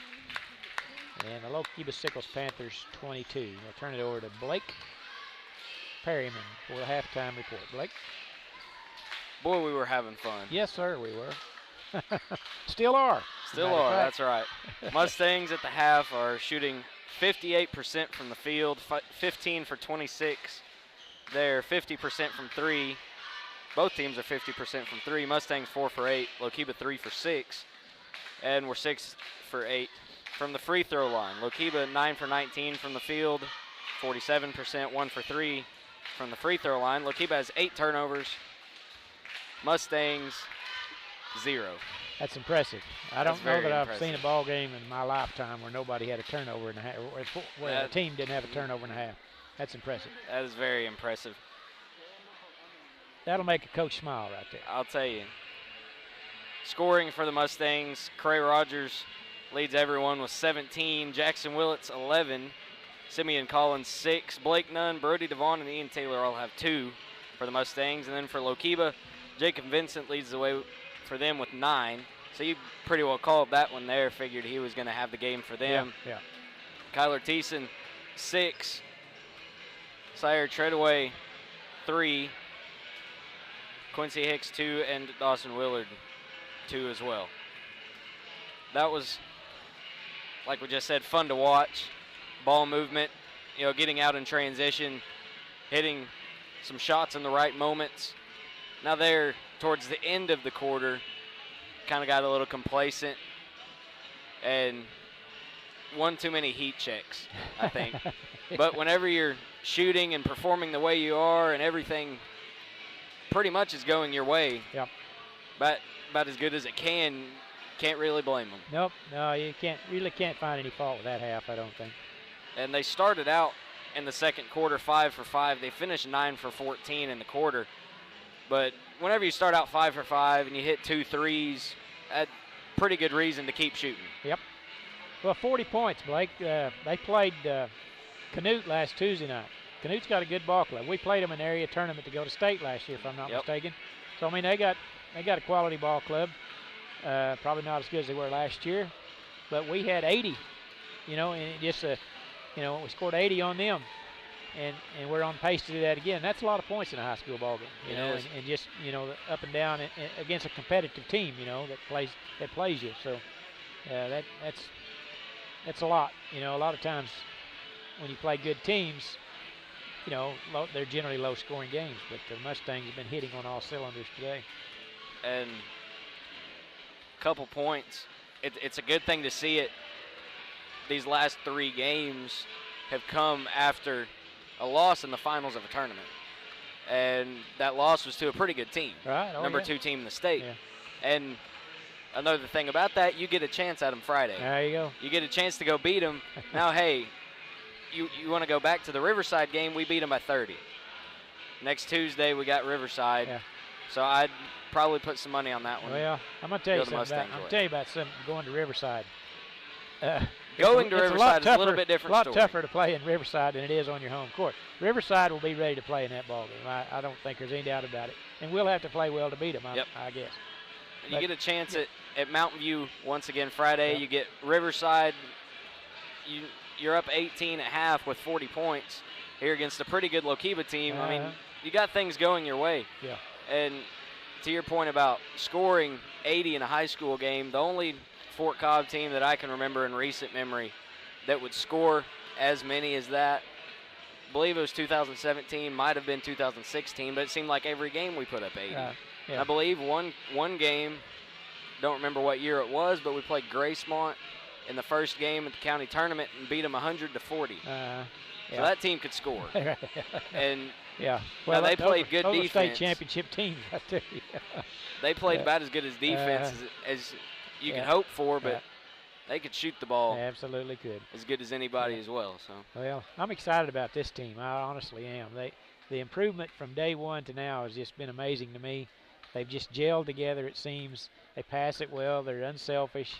and the Lookeba Sickles Panthers 22. We'll turn it over to Blake Perryman for the halftime report. Blake? Boy, we were having fun. Yes, sir, we were. Still are. Still are, that's right. Mustangs at the half are shooting 58% from the field, 15 for 26. They're 50% from 3. both teams are 50% from 3. Mustangs 4 for 8, Lookeba 3 for 6, and we're 6 for 8 from the free throw line. Lookeba 9 for 19 from the field, 47%, 1 for 3 from the free throw line. Lookeba has 8 turnovers, Mustangs 0. That's impressive. I don't know that I've seen a ball game in my lifetime where nobody had a turnover and a half, where a team didn't have a turnover and a half. That's impressive. That is very impressive. That'll make a coach smile right there. I'll tell you. Scoring for the Mustangs, Cray Rogers leads everyone with 17, Jackson Willits 11, Simeon Collins 6, Blake Nunn, Brody Devon, and Ian Taylor all have 2 for the Mustangs. And then for Lookeba, Jacob Vincent leads the way for them with 9. So you pretty well called that one there, figured he was going to have the game for them. Yeah. Kyler Thiessen 6, Sire Treadaway 3, Quincy Hicks 2, and Dawson Willard 2 as well. That was, like we just said, fun to watch. Ball movement, getting out in transition, hitting some shots in the right moments. Now there, towards the end of the quarter, kind of got a little complacent and one too many heat checks, I think. But whenever you're shooting and performing the way you are and everything pretty much is going your way, yep, about as good as it can, can't really blame them. Nope, no, you really can't find any fault with that half, I don't think. And they started out in the second quarter 5 for 5. They finished 9 for 14 in the quarter. But whenever you start out 5 for 5 and you hit 2 threes, that's pretty good reason to keep shooting. Yep. Well, 40 points, Blake. They played Canute last Tuesday night. Canute's got a good ball club. We played them in an area tournament to go to state last year, if I'm not mistaken. So, I mean, they got a quality ball club. Probably not as good as they were last year. But we had 80, and just, we scored 80 on them. And we're on pace to do that again. That's a lot of points in a high school ball game, and just, up and down and against a competitive team, that plays you. So that's a lot. A lot of times when you play good teams, they're generally low-scoring games. But the Mustangs have been hitting on all cylinders today. And a couple points. It's a good thing to see it. These last 3 games have come after a loss in the finals of a tournament. And that loss was to a pretty good team. Right. Number 2 team in the state. Yeah. And another thing about that, you get a chance at them Friday. There you go. You get a chance to go beat them. Now, hey, you want to go back to the Riverside game, we beat them by 30. Next Tuesday, we got Riverside. Yeah. So I'd probably put some money on that one. Well, I'm going to tell you something. I'm tell you about something going to Riverside. Going to Riverside is a little bit different story. A lot tougher to play in Riverside than it is on your home court. Riverside will be ready to play in that ball game. I don't think there's any doubt about it. And we'll have to play well to beat them, I guess. You get a chance at Mountain View once again Friday. You get Riverside. You're up 18 at half with 40 points here against a pretty good Lookeba team. I mean, you got things going your way. Yeah. And to your point about scoring 80 in a high school game, the only Fort Cobb team that I can remember in recent memory that would score as many as that, I believe it was 2017, might have been 2016, but it seemed like every game we put up 80. I believe one game, don't remember what year it was, but we played Gracemont in the first game at the county tournament and beat them 100 to 40. So that team could score. And well, they played good those defense. State championship teams, I tell you. They played about as good as defense as you can hope for, but they could shoot the ball. They absolutely could. As good as anybody as well. So. Well, I'm excited about this team. I honestly am. The improvement from day one to now has just been amazing to me. They've just gelled together, it seems. They pass it well. They're unselfish.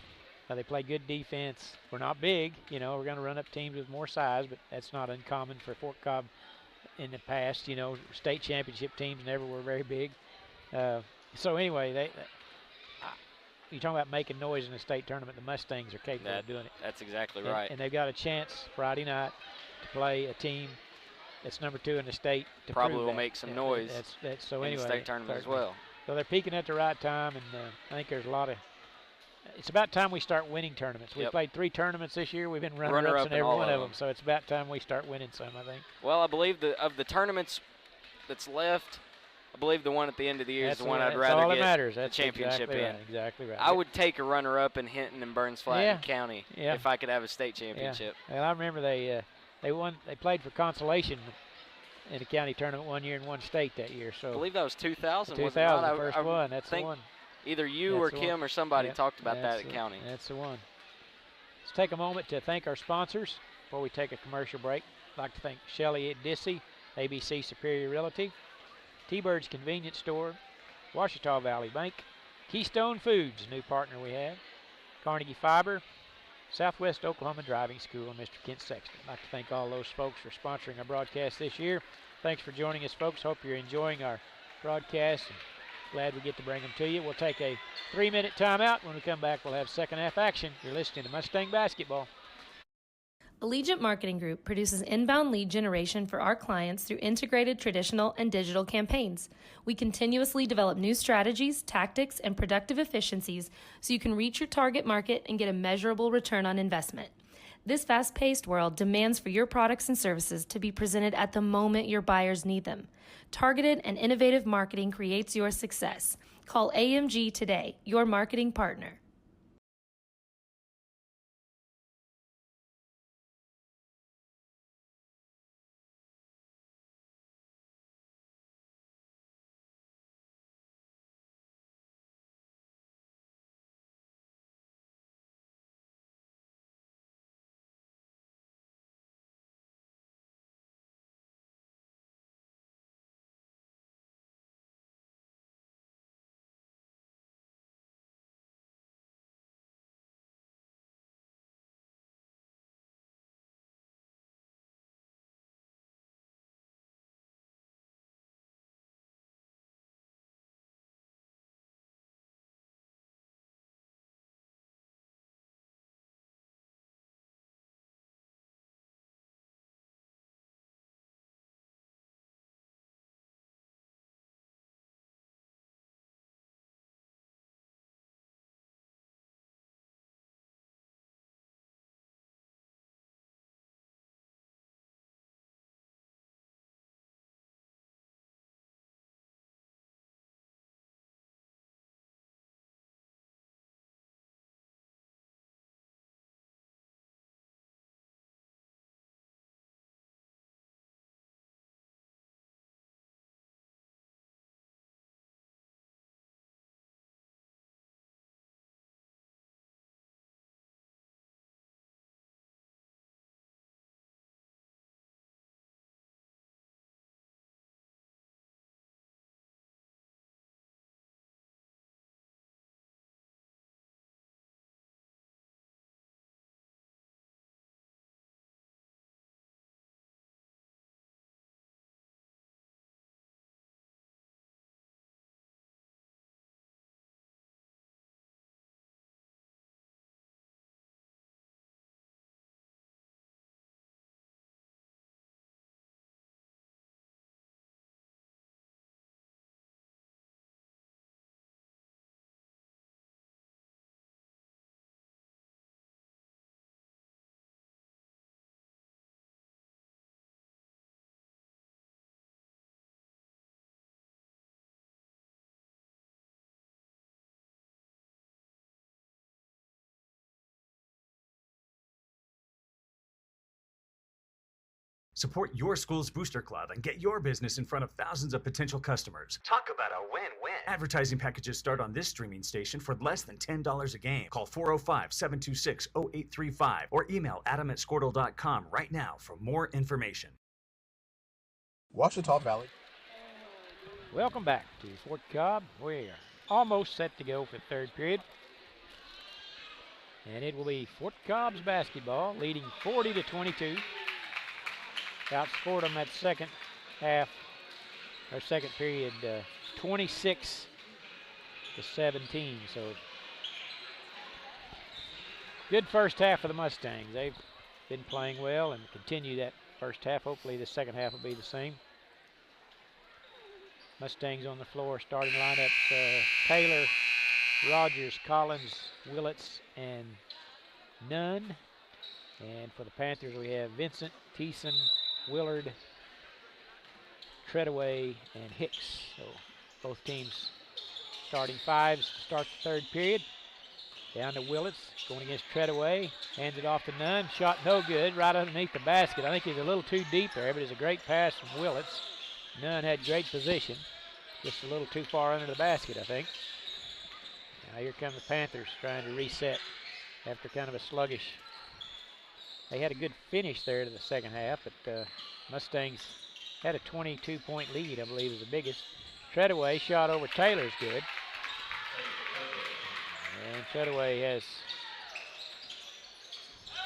They play good defense. We're not big. We're going to run up teams with more size, but that's not uncommon for Fort Cobb in the past. State championship teams never were very big. So anyway, you're talking about making noise in the state tournament. The Mustangs are capable of doing it. That's exactly right. And they've got a chance Friday night to play a team that's number 2 in the state. To probably prove will that. make some noise so in the state tournament as well. So they're peaking at the right time, and I think there's a lot of – it's about time we start winning tournaments. We've played 3 tournaments this year. We've been runner-ups in every one of them. So it's about time we start winning some, I think. Well, I believe of the tournaments that's left, I believe the one at the end of the year is the one I'd that's rather all that get matters. the That's championship exactly in. Right, exactly right. I would take a runner-up in Hinton and Burns Flat County if I could have a state championship. Yeah. Well, I remember they won. They played for consolation in the county tournament one year and won state that year. So I believe that was 2000. 2000, the first one. That's the one. Either you or Kim or somebody talked about that at county. That's the one. Let's take a moment to thank our sponsors before we take a commercial break. I'd like to thank Shelley Dissy, ABC Superior Realty, T-Bird's Convenience Store, Ouachita Valley Bank, Keystone Foods, new partner we have, Carnegie Fiber, Southwest Oklahoma Driving School, and Mr. Kent Sexton. I'd like to thank all those folks for sponsoring our broadcast this year. Thanks for joining us, folks. Hope you're enjoying our broadcast. And glad we get to bring them to you. We'll take a 3-minute timeout. When we come back, we'll have second half action. You're listening to Mustang Basketball. Allegiant Marketing Group produces inbound lead generation for our clients through integrated traditional and digital campaigns. We continuously develop new strategies, tactics, and productive efficiencies so you can reach your target market and get a measurable return on investment. This fast-paced world demands for your products and services to be presented at the moment your buyers need them. Targeted and innovative marketing creates your success. Call AMG today, your marketing partner. Support your school's booster club and get your business in front of thousands of potential customers. Talk about a win-win. Advertising packages start on this streaming station for less than $10 a game. Call 405-726-0835 or email adam@squirtle.com right now for more information. Ouachita Valley. Welcome back to Fort Cobb. We are almost set to go for the third period. And it will be Fort Cobb's basketball leading 40-22. Outscored them that second half, or second period, 26-17. So good first half for the Mustangs. They've been playing well and continue that first half. Hopefully the second half will be the same. Mustangs on the floor, starting lineups, Taylor, Rogers, Collins, Willits, and Nunn. And for the Panthers, we have Vincent, Thiessen, Willard, Treadaway and Hicks. So both teams starting fives to start the third period. Down to Willits, going against Treadaway. Hands it off to Nunn. Shot no good, right underneath the basket. I think he's a little too deep there, but it's a great pass from Willits. Nunn had great position. Just a little too far under the basket, I think. Now here come the Panthers trying to reset after kind of a sluggish. They had a good finish there to the second half, but Mustangs had a 22-point lead, I believe is the biggest. Treadaway shot over Taylor's good. And Treadaway has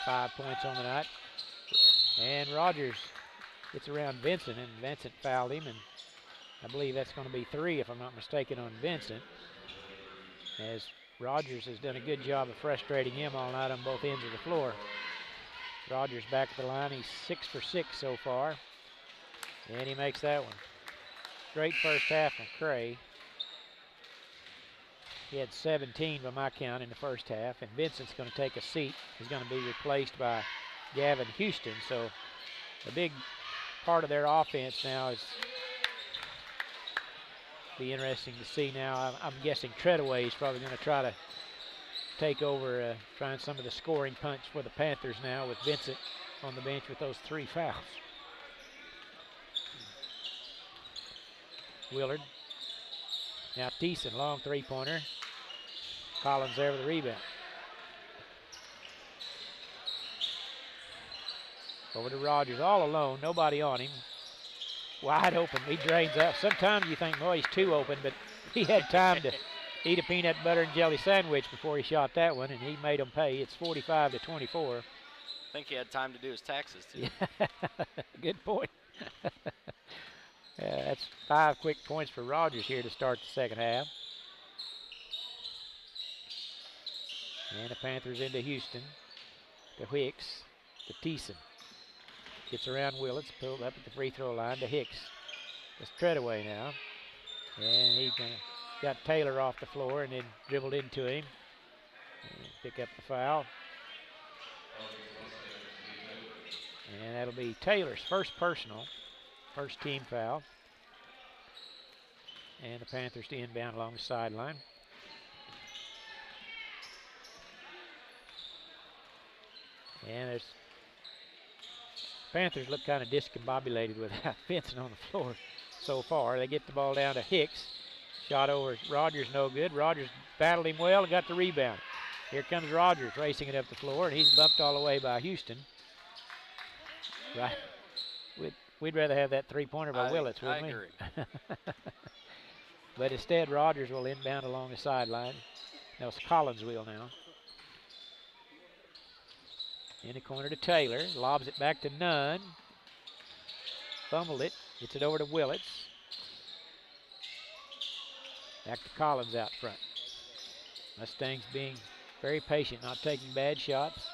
5 points on the night. And Rogers gets around Vincent, and Vincent fouled him, and I believe that's going to be 3, if I'm not mistaken, on Vincent. As Rogers has done a good job of frustrating him all night on both ends of the floor. Rogers back at the line. He's 6 for 6 so far. And he makes that one. Great first half from Cray. He had 17 by my count in the first half, and Vincent's going to take a seat. He's going to be replaced by Gavin Houston. So a big part of their offense now is be interesting to see now. I'm guessing Treadaway is probably going to try to take over, trying some of the scoring punch for the Panthers now with Vincent on the bench with those 3 fouls. Willard. Now Thiessen, long 3-pointer. Collins there with the rebound. Over to Rogers, all alone, nobody on him. Wide open, he drains up. Sometimes you think, boy, he's too open, but he had time to eat a peanut butter and jelly sandwich before he shot that one, and he made them pay. It's 45-24. I think he had time to do his taxes, too. Yeah. Good point. Yeah, that's 5 quick points for Rogers here to start the second half. And the Panthers into Houston. To Hicks. To Thiessen. Gets around Willits. Pulled up at the free throw line to Hicks. It's Treadaway now. And he got Taylor off the floor and then dribbled into him. And pick up the foul. And that'll be Taylor's first personal. First team foul. And the Panthers to inbound along the sideline. And there's Panthers look kind of discombobulated without Vincent on the floor so far. They get the ball down to Hicks. Shot over Rogers, no good. Rogers battled him well and got the rebound. Here comes Rogers racing it up the floor, and he's bumped all the way by Houston. Right. We'd rather have that 3-pointer by Willits, wouldn't we? I agree. But instead, Rogers will inbound along the sideline. Now it's Collins will now. In the corner to Taylor. Lobs it back to Nunn. Fumbled it. Gets it over to Willits. Back to Collins out front. Mustangs being very patient, not taking bad shots.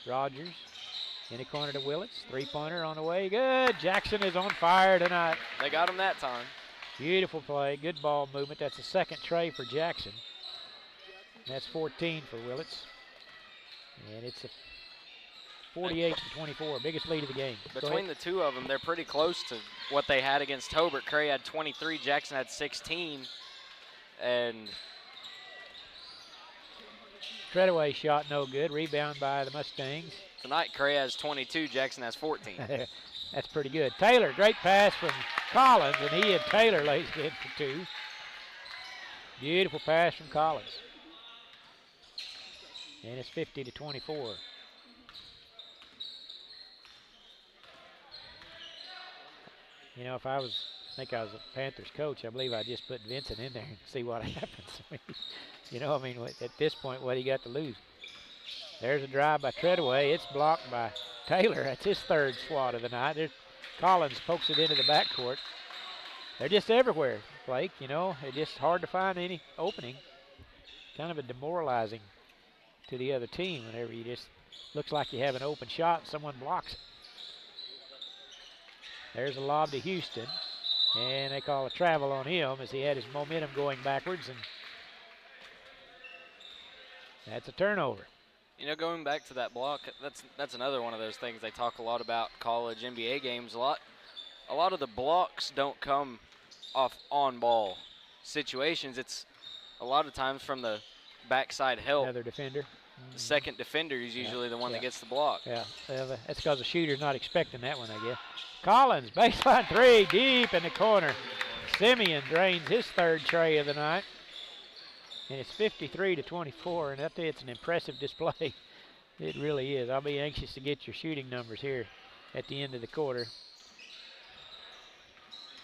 Rogers in the corner to Willits. 3-pointer on the way. Good. Jackson is on fire tonight. They got him that time. Beautiful play. Good ball movement. That's the second tray for Jackson. That's 14 for Willits. And it's a 48-24, biggest lead of the game. Between the two of them, they're pretty close to what they had against Hobart. Cray had 23, Jackson had 16. And Treadaway shot no good. Rebound by the Mustangs. tonight, Cray has 22, Jackson has 14. That's pretty good. Taylor, great pass from Collins, and he and Taylor lays it in for 2. Beautiful pass from Collins. And it's 50-24. You know, if I think I was a Panthers coach, I believe I'd just put Vincent in there and see what happens. You know, I mean, at this point, what do you got to lose? There's a drive by Treadaway. It's blocked by Taylor. That's his 3rd swat of the night. Collins pokes it into the backcourt. They're just everywhere, Blake. You know, it's just hard to find any opening. Kind of a demoralizing to the other team whenever you just looks like you have an open shot and someone blocks it. There's a lob to Houston, and they call a travel on him as he had his momentum going backwards, and that's a turnover. You know, going back to that block, that's another one of those things they talk a lot about college NBA games. A lot a lot of the blocks don't come off on-ball situations. It's a lot of times from the backside help. Another defender. The second defender is usually the one that gets the block. Yeah, that's because the shooter's not expecting that one, I guess. Collins, baseline three, deep in the corner. Simeon drains his third tray of the night. And it's 53-24, and it's an impressive display. It really is. I'll be anxious to get your shooting numbers here at the end of the quarter.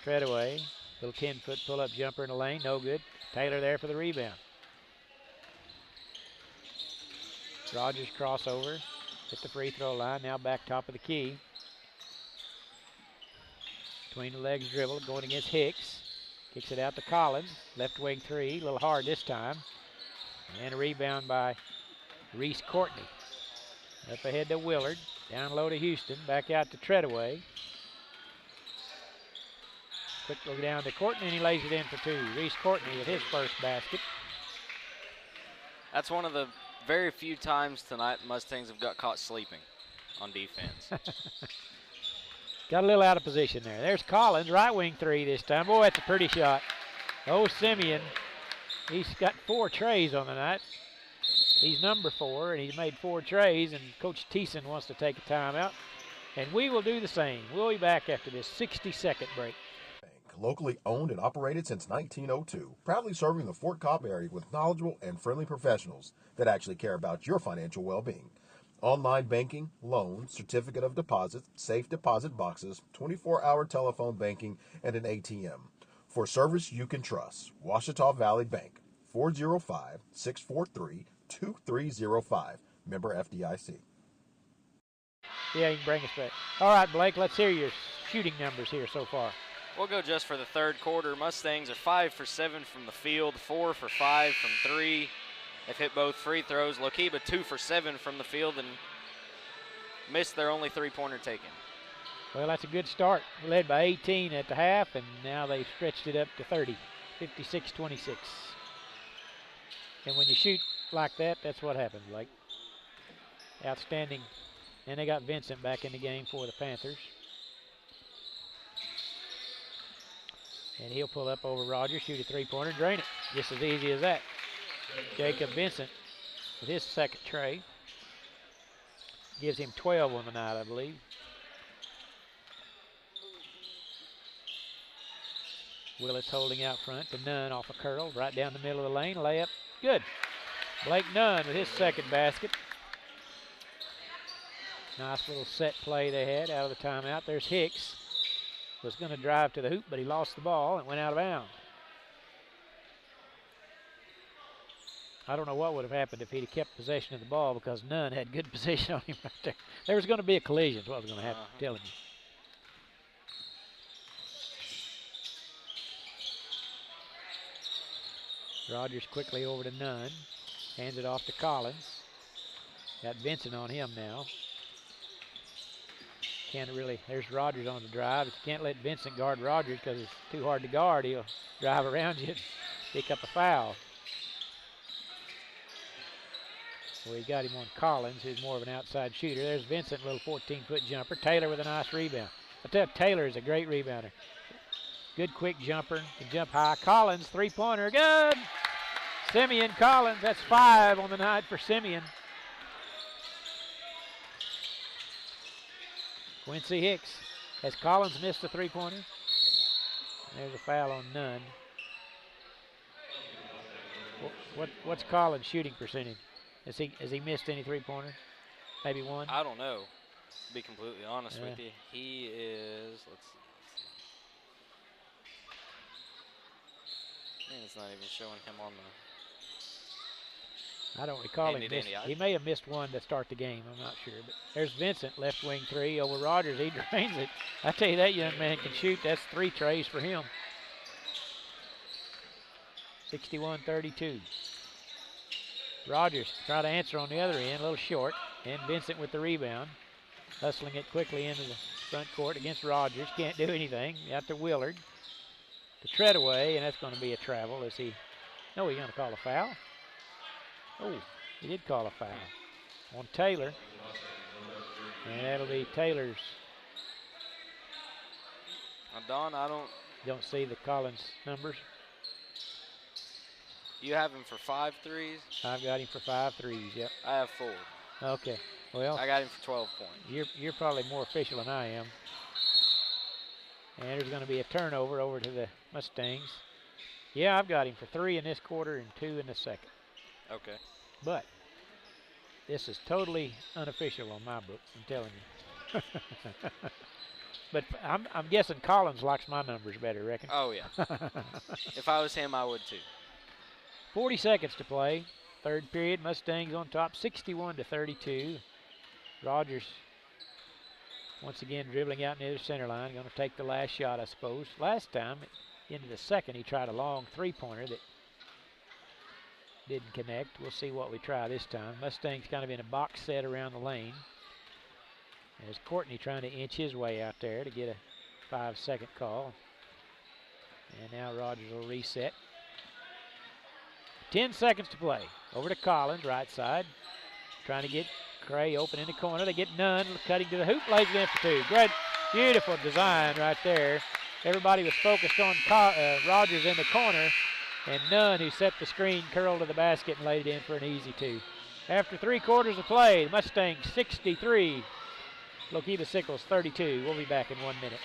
Treadaway, little 10-foot pull-up jumper in the lane, no good. Taylor there for the rebound. Rogers crossover at the free throw line, now back top of the key. Between the legs dribble, going against Hicks. Kicks it out to Collins, left wing three, a little hard this time. And a rebound by Reese Courtney. Up ahead to Willard, down low to Houston, back out to Treadaway. Quick look down to Courtney, and he lays it in for two. Reese Courtney with his first basket. That's one of the very few times tonight Mustangs have got caught sleeping on defense. Got a little out of position there. There's Collins, right wing three this time. Boy, that's a pretty shot. Oh, Simeon, he's got 4 trays on the night. He's number 4, and he's made 4 trays, and Coach Thiessen wants to take a timeout. And we will do the same. We'll be back after this 60-second break. Locally owned and operated since 1902, proudly serving the Fort Cobb area with knowledgeable and friendly professionals that actually care about your financial well-being. Online banking, loans, certificate of deposit, safe deposit boxes, 24-hour telephone banking, and an ATM. For service you can trust, Ouachita Valley Bank, 405-643-2305, member FDIC. Yeah, you can bring us back. All right, Blake, let's hear your shooting numbers here so far. We'll go just for the third quarter. Mustangs are 5 for 7 from the field, 4 for 5 from 3. They've hit both free throws. Lookeba 2 for 7 from the field and missed their only three-pointer taken. Well, that's a good start. Led by 18 at the half, and now they've stretched it up to 30, 56-26. And when you shoot like that, that's what happens, Blake. Outstanding. And they got Vincent back in the game for the Panthers. And he'll pull up over Rogers, shoot a three-pointer, drain it. Just as easy as that. Jacob Vincent with his second tray. Gives him 12 on the night, I believe. Willis holding out front to Nunn off a curl, right down the middle of the lane, layup, good. Blake Nunn with his second basket. Nice little set play they had out of the timeout. There's Hicks. Was going to drive to the hoop, but he lost the ball and went out of bounds. I don't know what would have happened if he'd have kept possession of the ball because Nunn had good position on him right there. There was going to be a collision is what was going to happen, I'm telling you. Rogers quickly over to Nunn. Hands it off to Collins. Got Vincent on him now. Can't really, there's Rogers on the drive. If you can't let Vincent guard Rogers because it's too hard to guard, he'll drive around you and pick up a foul. Well, he got him on Collins, who's more of an outside shooter. There's Vincent, little 14-foot jumper. Taylor with a nice rebound. I tell you, Taylor is a great rebounder. Good quick jumper, can jump high. Collins, three-pointer, good! Simeon Collins, that's 5 on the night for Simeon. Quincy Hicks. Has Collins missed a three-pointer? There's a foul on Nunn. What's Collins' shooting percentage? Has he missed any three-pointers? Maybe one? I don't know, to be completely honest with you. He is, let's see. Man, it's not even showing him on the... I don't recall him missing. He may have missed one to start the game. I'm not sure. But there's Vincent, left wing three over Rogers. He drains it. I tell you, that young man can shoot. That's 3 trays for him. 61-32. Rogers try to answer on the other end, a little short. And Vincent with the rebound. Hustling it quickly into the front court against Rogers. Can't do anything. Out to Willard. To Treadaway, and that's going to be a travel. Is he? No, he's going to call a foul. Oh, he did call a foul on Taylor. And that'll be Taylor's Don, I don't see the Collins numbers. You have him for 5 threes? I've got him for 5 threes, yep. I have 4. Okay, well. I got him for 12 points. You're probably more official than I am. And there's going to be a turnover over to the Mustangs. Yeah, I've got him for 3 in this quarter and 2 in the second. Okay. But this is totally unofficial on my book, I'm telling you. But I'm guessing Collins likes my numbers better, reckon? Oh, yeah. If I was him, I would too. 40 seconds to play. Third period, Mustangs on top, 61-32. Rogers once again dribbling out near the center line, going to take the last shot, I suppose. Last time, into the second, he tried a long three-pointer that didn't connect. We'll see what we try this time. Mustangs kind of in a box set around the lane. There's Courtney trying to inch his way out there to get a 5-second call. And now Rogers will reset. 10 seconds to play. Over to Collins, right side. Trying to get Cray open in the corner. They get none. Cutting to the hoop. Lays it in for 2. Great, beautiful design right there. Everybody was focused on Rogers in the corner. And Nunn, who set the screen, curled to the basket and laid it in for an easy 2. After 3 quarters of play, the Mustangs 63. Lookeba Sickles 32. We'll be back in 1 minute.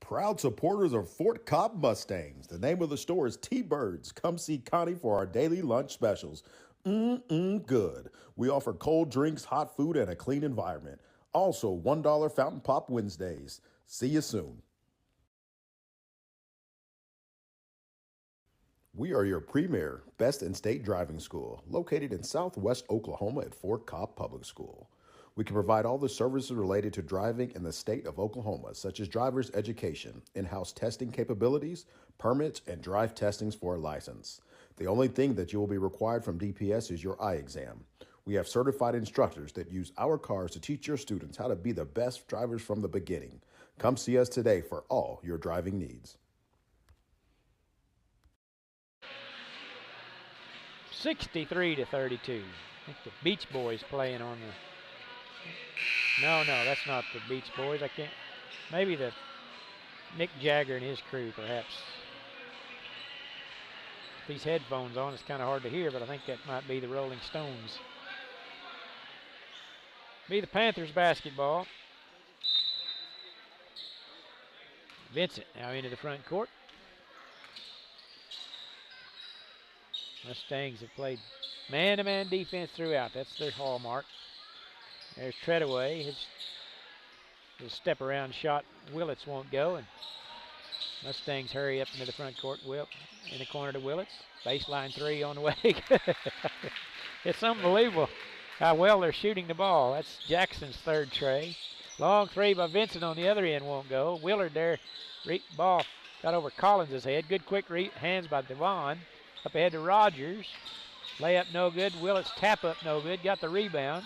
Proud supporters of Fort Cobb Mustangs. The name of the store is T-Birds. Come see Connie for our daily lunch specials. Good. We offer cold drinks, hot food, and a clean environment. Also, $1 Fountain Pop Wednesdays. See you soon. We are your premier best in state driving school, located in Southwest Oklahoma at Fort Cobb Public School. We can provide all the services related to driving in the state of Oklahoma, such as driver's education, in-house testing capabilities, permits, and drive testings for a license. The only thing that you will be required from DPS is your eye exam. We have certified instructors that use our cars to teach your students how to be the best drivers from the beginning. Come see us today for all your driving needs. 63-32. I think the Beach Boys playing on the... No, that's not the Beach Boys. I can't... Maybe the Mick Jagger and his crew, perhaps. These headphones on, it's kind of hard to hear, but I think that might be the Rolling Stones. Be the Panthers basketball. Vincent now into the front court. Mustangs have played man-to-man defense throughout. That's their hallmark. There's Treadaway. His step-around shot, Willits won't go. And Mustangs hurry up into the front court. In the corner to Willits. Baseline 3 on the way. It's unbelievable how well they're shooting the ball. That's Jackson's third tray. Long 3 by Vincent on the other end won't go. Willard there. Ball got over Collins' head. Good quick hands by Devon. Up ahead to Rogers. Layup no good. Willits tap up no good. Got the rebound.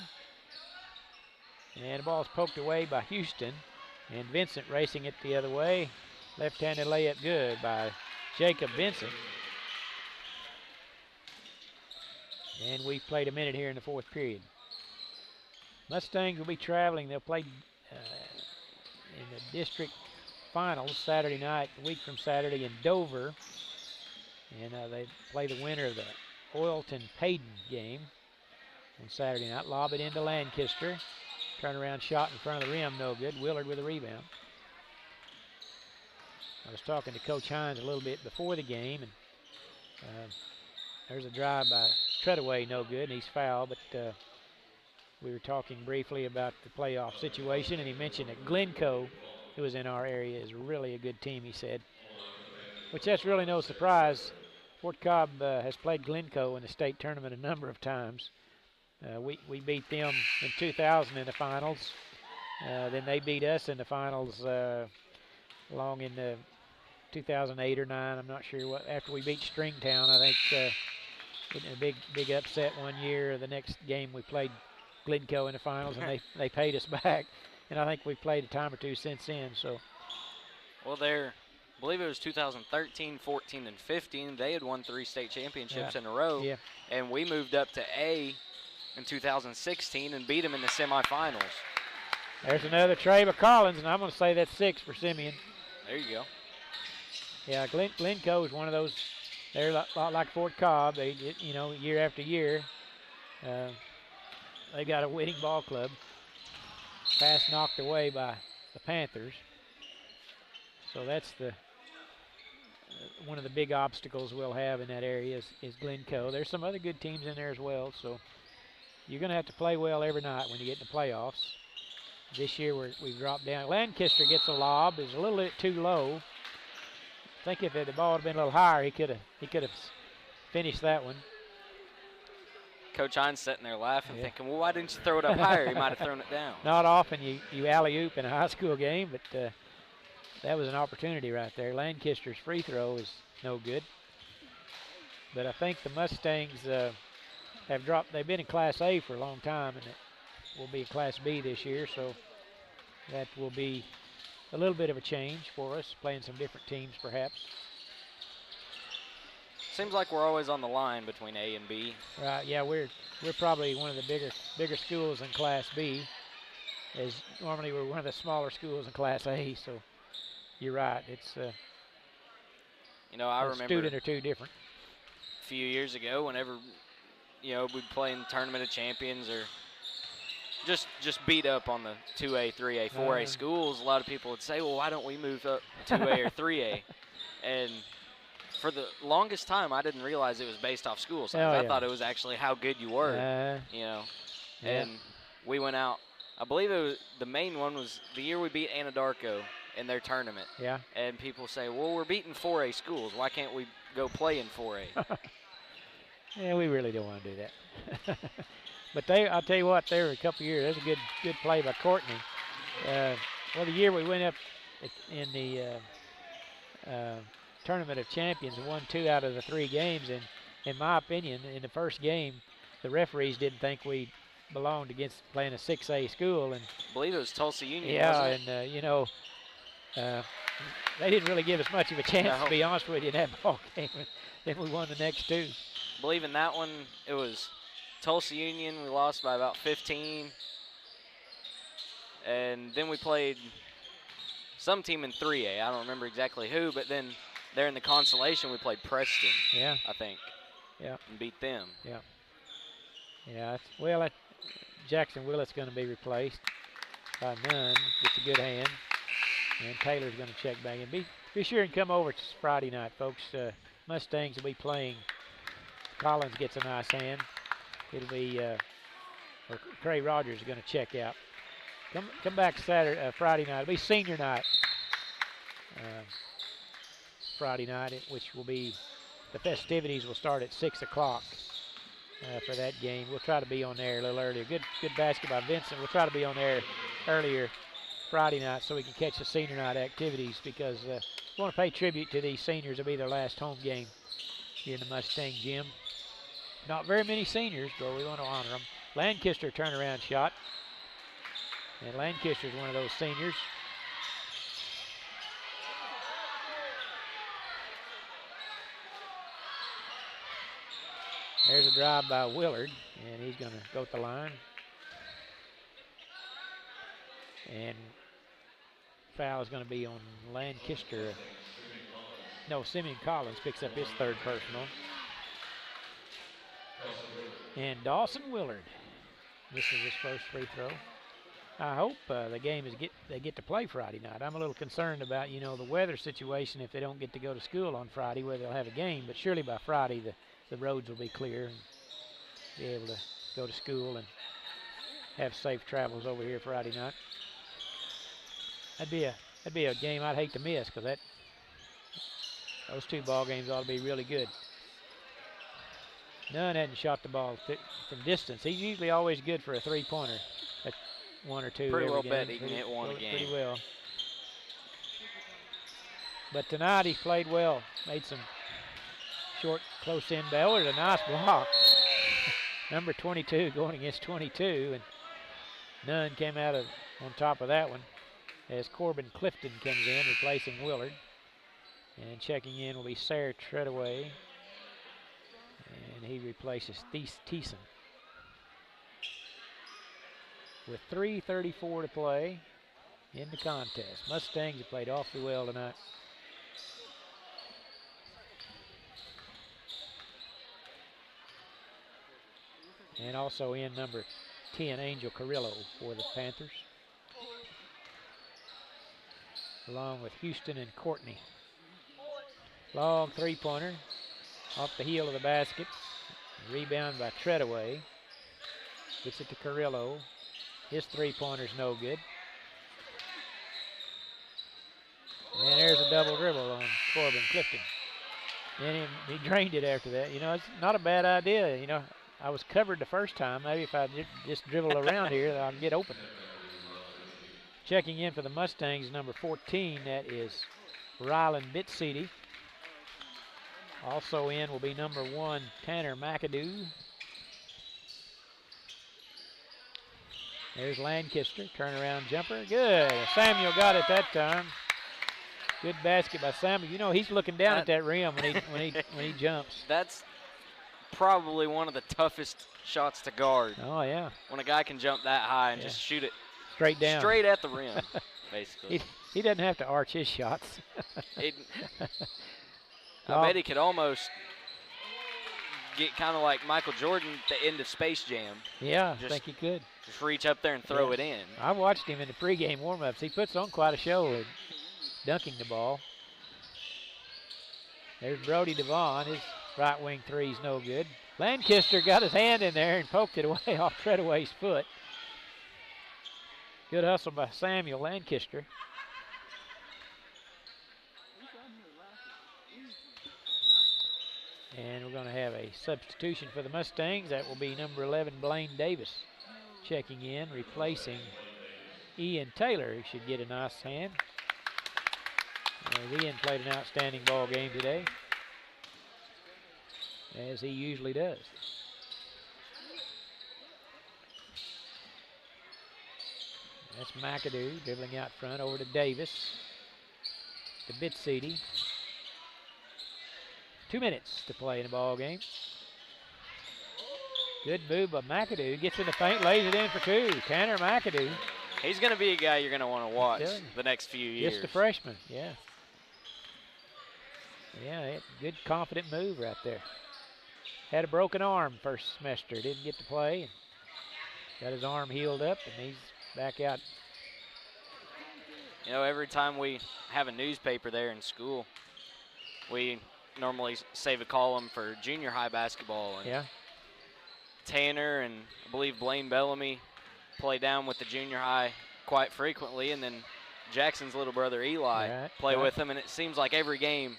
And the ball's poked away by Houston. And Vincent racing it the other way. Left-handed layup good by Jacob Vincent. And we've played a minute here in the fourth period. Mustangs will be traveling. They'll play in the district finals Saturday night, a week from Saturday in Dover. And they play the winner of the Oilton-Payton game on Saturday night. Lob it into Lancaster. Turnaround shot in front of the rim, no good. Willard with a rebound. I was talking to Coach Hines a little bit before the game, and there's a drive by Treadaway, no good, and he's fouled. But we were talking briefly about the playoff situation, and he mentioned that Glencoe, who is in our area, is really a good team, he said. Which that's really no surprise. Fort Cobb has played Glencoe in the state tournament a number of times. We beat them in 2000 in the finals. Then they beat us in the finals along in 2008 or 9. I'm not sure what. After we beat Stringtown, I think a big upset one year. The next game we played Glencoe in the finals, and they paid us back. And I think we played a time or two since then. So. Well, I believe it was 2013, 14, and 15. They had won 3 state championships in a row. Yeah. And we moved up to A in 2016 and beat them in the semifinals. There's another Treva Collins, and I'm going to say that's 6 for Simeon. There you go. Yeah, Glencoe is one of those. They're a lot like Fort Cobb. They, year after year, they got a winning ball club. Pass knocked away by the Panthers. So that's one of the big obstacles we'll have in that area is Glencoe. There's some other good teams in there as well, so you're going to have to play well every night when you get in the playoffs. This year we've dropped down. Lancaster gets a lob. It's a little bit too low. I think if the ball had been a little higher, he could have finished that one. Coach Hines sitting there laughing, thinking, well, why didn't you throw it up higher? He might have thrown it down. Not often you alley-oop in a high school game, but that was an opportunity right there. Lancaster's free throw is no good. But I think the Mustangs have dropped. They've been in Class A for a long time, and it will be in Class B this year, so that will be a little bit of a change for us, playing some different teams perhaps. Seems like we're always on the line between A and B. Right, yeah, we're probably one of the bigger schools in Class B, as normally we're one of the smaller schools in Class A, so you're right. It's I remember a student or two different. A few years ago, whenever we'd play in the Tournament of Champions or just beat up on the 2A, 3A, 4A schools, a lot of people would say, well, why don't we move up 2A or 3A? And for the longest time, I didn't realize it was based off school size. I thought it was actually how good you were, And we went out. I believe the main one was the year we beat Anadarko in their tournament. Yeah. And people say, well, we're beating 4A schools. Why can't we go play in 4A? Yeah, we really don't want to do that. But I'll tell you what, there were a couple of years. There's a good play by Courtney. The year we went up in the Tournament of Champions and won 2 out of the 3 games, and in my opinion, in the first game, the referees didn't think we belonged against playing a 6A school. And I believe it was Tulsa Union. Yeah, and they didn't really give us much of a chance, to be honest with you, in that ball game. Then we won the next 2. I believe in that one, it was Tulsa Union. We lost by about 15. And then we played some team in 3A. I don't remember exactly who, but then there in the consolation, we played Preston, I think. Yeah. And beat them. Yeah. Yeah. Jackson Willett's going to be replaced by Nunn. Gets a good hand. And Taylor's going to check back in. Be sure and come over Friday night, folks. Mustangs will be playing. Collins gets a nice hand. It'll be, Cray Rogers is going to check out. Come back Friday night. It'll be senior night. Friday night, which will be, the festivities will start at 6 o'clock for that game. We'll try to be on there a little earlier. Good basket by Vincent. We'll try to be on there earlier Friday night so we can catch the senior night activities, because we want to pay tribute to these seniors. It'll be their last home game here in the Mustang Gym. Not very many seniors, but we want to honor them. Lancaster turnaround shot. And Lancaster's one of those seniors. There's a drive by Willard, and he's going to go at the line. And foul is going to be on Lancaster. No, Simeon Collins picks up his 3rd personal. And Dawson Willard misses his first free throw. I hope the game they get to play Friday night. I'm a little concerned about the weather situation if they don't get to go to school on Friday, where they'll have a game. But surely by Friday the roads will be clear and be able to go to school and have safe travels over here Friday night. That'd be a game I'd hate to miss, because those 2 ball games ought to be really good. Nunn hadn't shot the ball from distance. He's usually always good for a 3-pointer. At 1 or 2. Pretty well game. bet he can hit one a game. Pretty well. But tonight he played well. Made some short, close in. Bellard, a nice block. Number 22 going against 22, and Nunn came out on top of that one as Corbin Clifton comes in, replacing Willard. And checking in will be Sarah Treadaway, and he replaces Thiessen. with 3:34 to play in the contest. Mustangs have played awfully well tonight. And also in number 10, Angel Carrillo for the Panthers, along with Houston and Courtney. Long three-pointer off the heel of the basket. Rebound by Treadaway. Gets it to Carrillo. His three-pointer's no good. And there's a double dribble on Corbin Clifton. And he drained it after that. You know, it's not a bad idea. You know, I was covered the first time. Maybe if I just dribble around here, I'll get open. Checking in for the Mustangs, number 14, that is Rylan Bitseedy. Also in will be number 1, Tanner McAdoo. There's Lancaster, turnaround jumper, good. Samuel got it that time. Good basket by Samuel. You know he's looking down at that rim when he jumps. That's probably one of the toughest shots to guard. Oh yeah. When a guy can jump that high and just shoot it straight down, straight at the rim, basically. He doesn't have to arch his shots. I bet he could almost get kind of like Michael Jordan at the end of Space Jam. Yeah, I think he could. Just reach up there and throw it in. I watched him in the pregame warm-ups. He puts on quite a show at dunking the ball. There's Brody Devon. His right wing three's no good. Lancaster got his hand in there and poked it away off Treadaway's foot. Good hustle by Samuel Lancaster. And we're going to have a substitution for the Mustangs. That will be number 11, Blaine Davis, checking in, replacing Ian Taylor, who should get a nice hand. Ian played an outstanding ball game today, as he usually does. That's McAdoo dribbling out front over to Davis, to Bitseedy. 2 minutes to play in the ball game. Good move by McAdoo. Gets in the paint, lays it in for two. Tanner McAdoo. He's going to be a guy you're going to want to watch the next few years. Just a freshman, yeah. Yeah, good confident move right there. Had a broken arm first semester. Didn't get to play. Got his arm healed up, and he's back out. You know, every time we have a newspaper there in school, we normally save a column for junior high basketball. And Tanner and I believe Blaine Bellamy play down with the junior high quite frequently, and then Jackson's little brother Eli play with them, and it seems like every game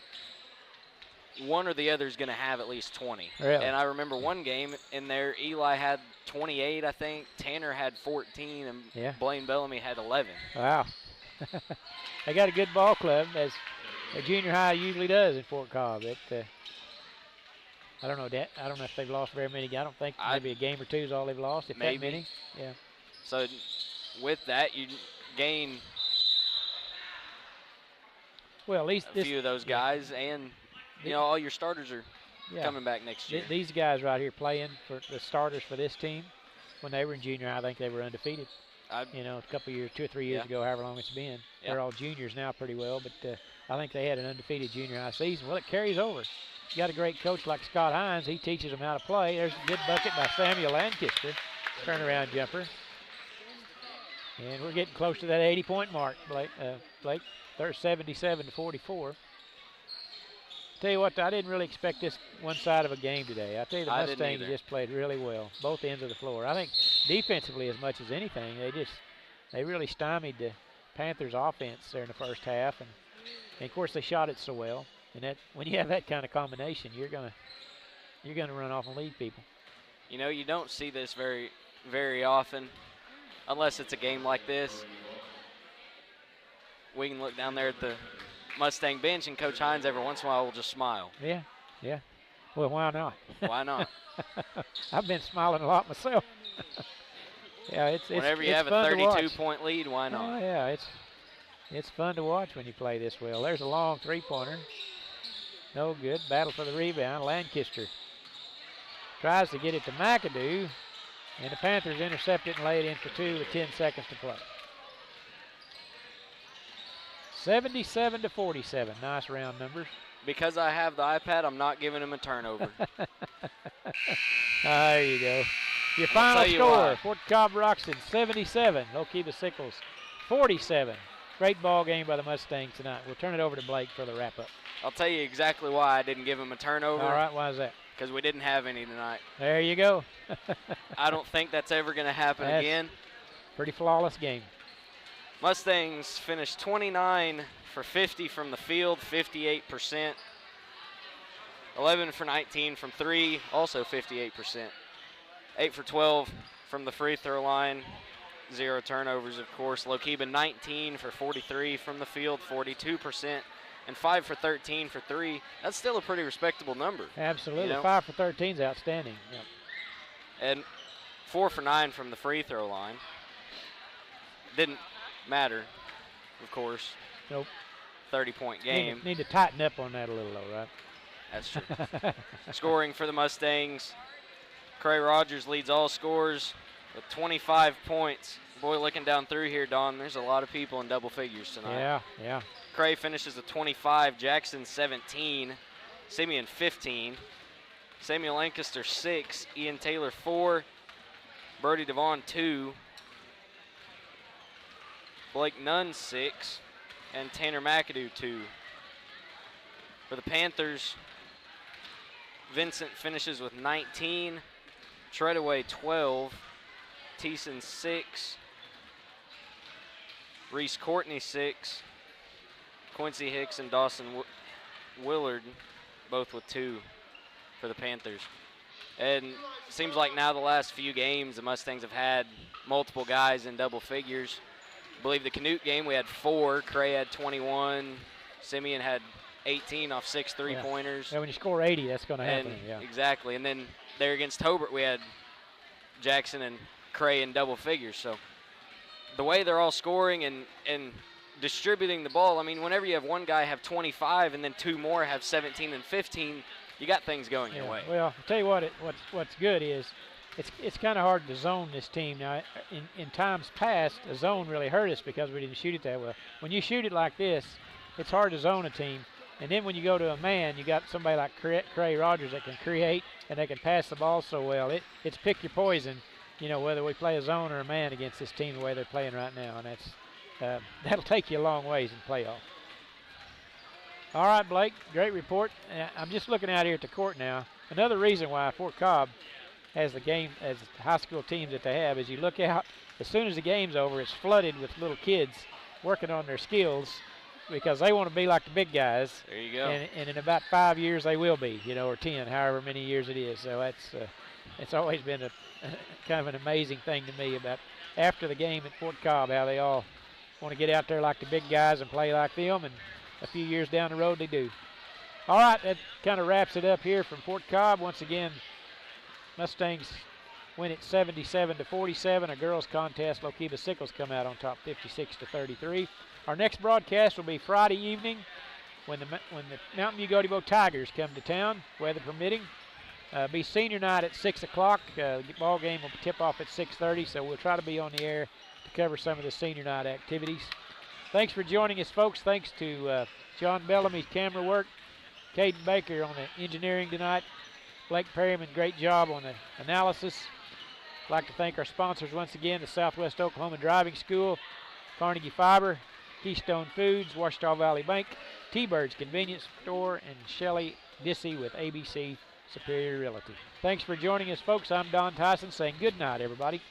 one or the other is going to have at least 20. Really? And I remember one game in there, Eli had 28, I think. Tanner had 14, and Blaine Bellamy had 11. Wow. They got a good ball club, as a junior high usually does in Fort Cobb. I don't know if they've lost very many. I don't think maybe a game or two is all they've lost, if that many. Yeah. So with that, you gain at least a few of those guys, and you know all your starters are coming back next year. These guys right here playing for the starters for this team, when they were in junior high, I think they were undefeated. You know, a couple of years, 2 or 3 years ago, however long it's been. They're all juniors now pretty well, but I think they had an undefeated junior high season. Well, it carries over. You got a great coach like Scott Hines. He teaches them how to play. There's a good bucket by Samuel Lancaster. Turnaround jumper. And we're getting close to that 80-point mark, Blake. They're 77-44. Tell you what, I didn't really expect this one side of a game today. I tell you, the Mustangs just played really well, both ends of the floor. I think defensively, as much as anything, they really stymied the Panthers' offense there in the first half, and of course they shot it so well. And that when you have that kind of combination, you're gonna run off and lead people. You know, you don't see this very, very often, unless it's a game like this. We can look down there at the Mustang bench, and Coach Hines every once in a while will just smile. Yeah. Well, why not? Why not? I've been smiling a lot myself. Whenever you have a 32-point lead, why not? Oh, yeah, it's fun to watch when you play this well. There's a long three-pointer. No good. Battle for the rebound. Lancaster tries to get it to McAdoo. And the Panthers intercept it and lay it in for 2 with 10 seconds to play. 77-47. Nice round numbers. Because I have the iPad, I'm not giving him a turnover. There you go. Your final score, Fort Cobb Broxton 77, Lookeba Sickles 47. Great ball game by the Mustangs tonight. We'll turn it over to Blake for the wrap-up. I'll tell you exactly why I didn't give him a turnover. All right, why is that? Because we didn't have any tonight. There you go. I don't think that's ever going to happen again. Pretty flawless game. Mustangs finished 29 for 50 from the field, 58%. 11 for 19 from 3, also 58%. 8 for 12 from the free throw line, 0 turnovers, of course. Lookeba 19 for 43 from the field, 42%. And 5 for 13 for 3. That's still a pretty respectable number. Absolutely. You know? 5 for 13 is outstanding. Yep. And 4 for 9 from the free throw line. Didn't matter, of course. Nope. 30-point game. Need to tighten up on that a little, though, right? That's true. Scoring for the Mustangs. Cray Rogers leads all scorers with 25 points. Boy, looking down through here, Don, there's a lot of people in double figures tonight. Yeah. Cray finishes with 25, Jackson 17, Simeon 15, Samuel Lancaster 6, Ian Taylor 4, Brody Devon 2, Blake Nunn 6, and Tanner McAdoo 2. For the Panthers, Vincent finishes with 19, Treadaway 12, Thiessen 6, Reese Courtney 6, Quincy Hicks and Dawson Willard both with 2 for the Panthers. And it seems like now the last few games the Mustangs have had multiple guys in double figures. I believe the Canute game we had 4, Cray had 21, Simeon had 18 off 6 3-pointers. Yeah, when you score 80, that's going to happen. Yeah. Exactly. And then there against Hobart we had Jackson and Cray in double figures. So the way they're all scoring and distributing the ball, I mean, whenever you have one guy have 25 and then 2 more have 17 and 15, you got things going your way. Well, I'll tell you what's good is it's kind of hard to zone this team. Now, in times past, a zone really hurt us because we didn't shoot it that well. When you shoot it like this, it's hard to zone a team. And then when you go to a man, you got somebody like Cray Rogers that can create and they can pass the ball so well. It's pick your poison, you know, whether we play a zone or a man against this team the way they're playing right now. And that'll take you a long ways in playoff. All right, Blake, great report. I'm just looking out here at the court now. Another reason why Fort Cobb has the game as high school teams that they have is you look out, as soon as the game's over, it's flooded with little kids working on their skills because they want to be like the big guys. There you go. And in about 5 years they will be, you know, or 10, however many years it is. So it's always been a kind of an amazing thing to me about after the game at Fort Cobb, how they all want to get out there like the big guys and play like them, and a few years down the road they do. All right, that kind of wraps it up here from Fort Cobb. Once again, Mustangs win it 77-47. A girls contest, Lookeba Sickles come out on top 56-33. Our next broadcast will be Friday evening when the Mountain View Godebo Tigers come to town, weather permitting. Be senior night at 6 o'clock. The ball game will tip off at 6:30, so we'll try to be on the air to cover some of the senior night activities. Thanks for joining us, folks. Thanks to John Bellamy's camera work, Caden Baker on the engineering tonight, Blake Perryman, great job on the analysis. I'd like to thank our sponsors once again, the Southwest Oklahoma Driving School, Carnegie Fiber, Keystone Foods, Washita Valley Bank, T-Birds Convenience Store, and Shelley Dissey with ABC Superior Realty. Thanks for joining us, folks. I'm Don Tyson saying good night, everybody.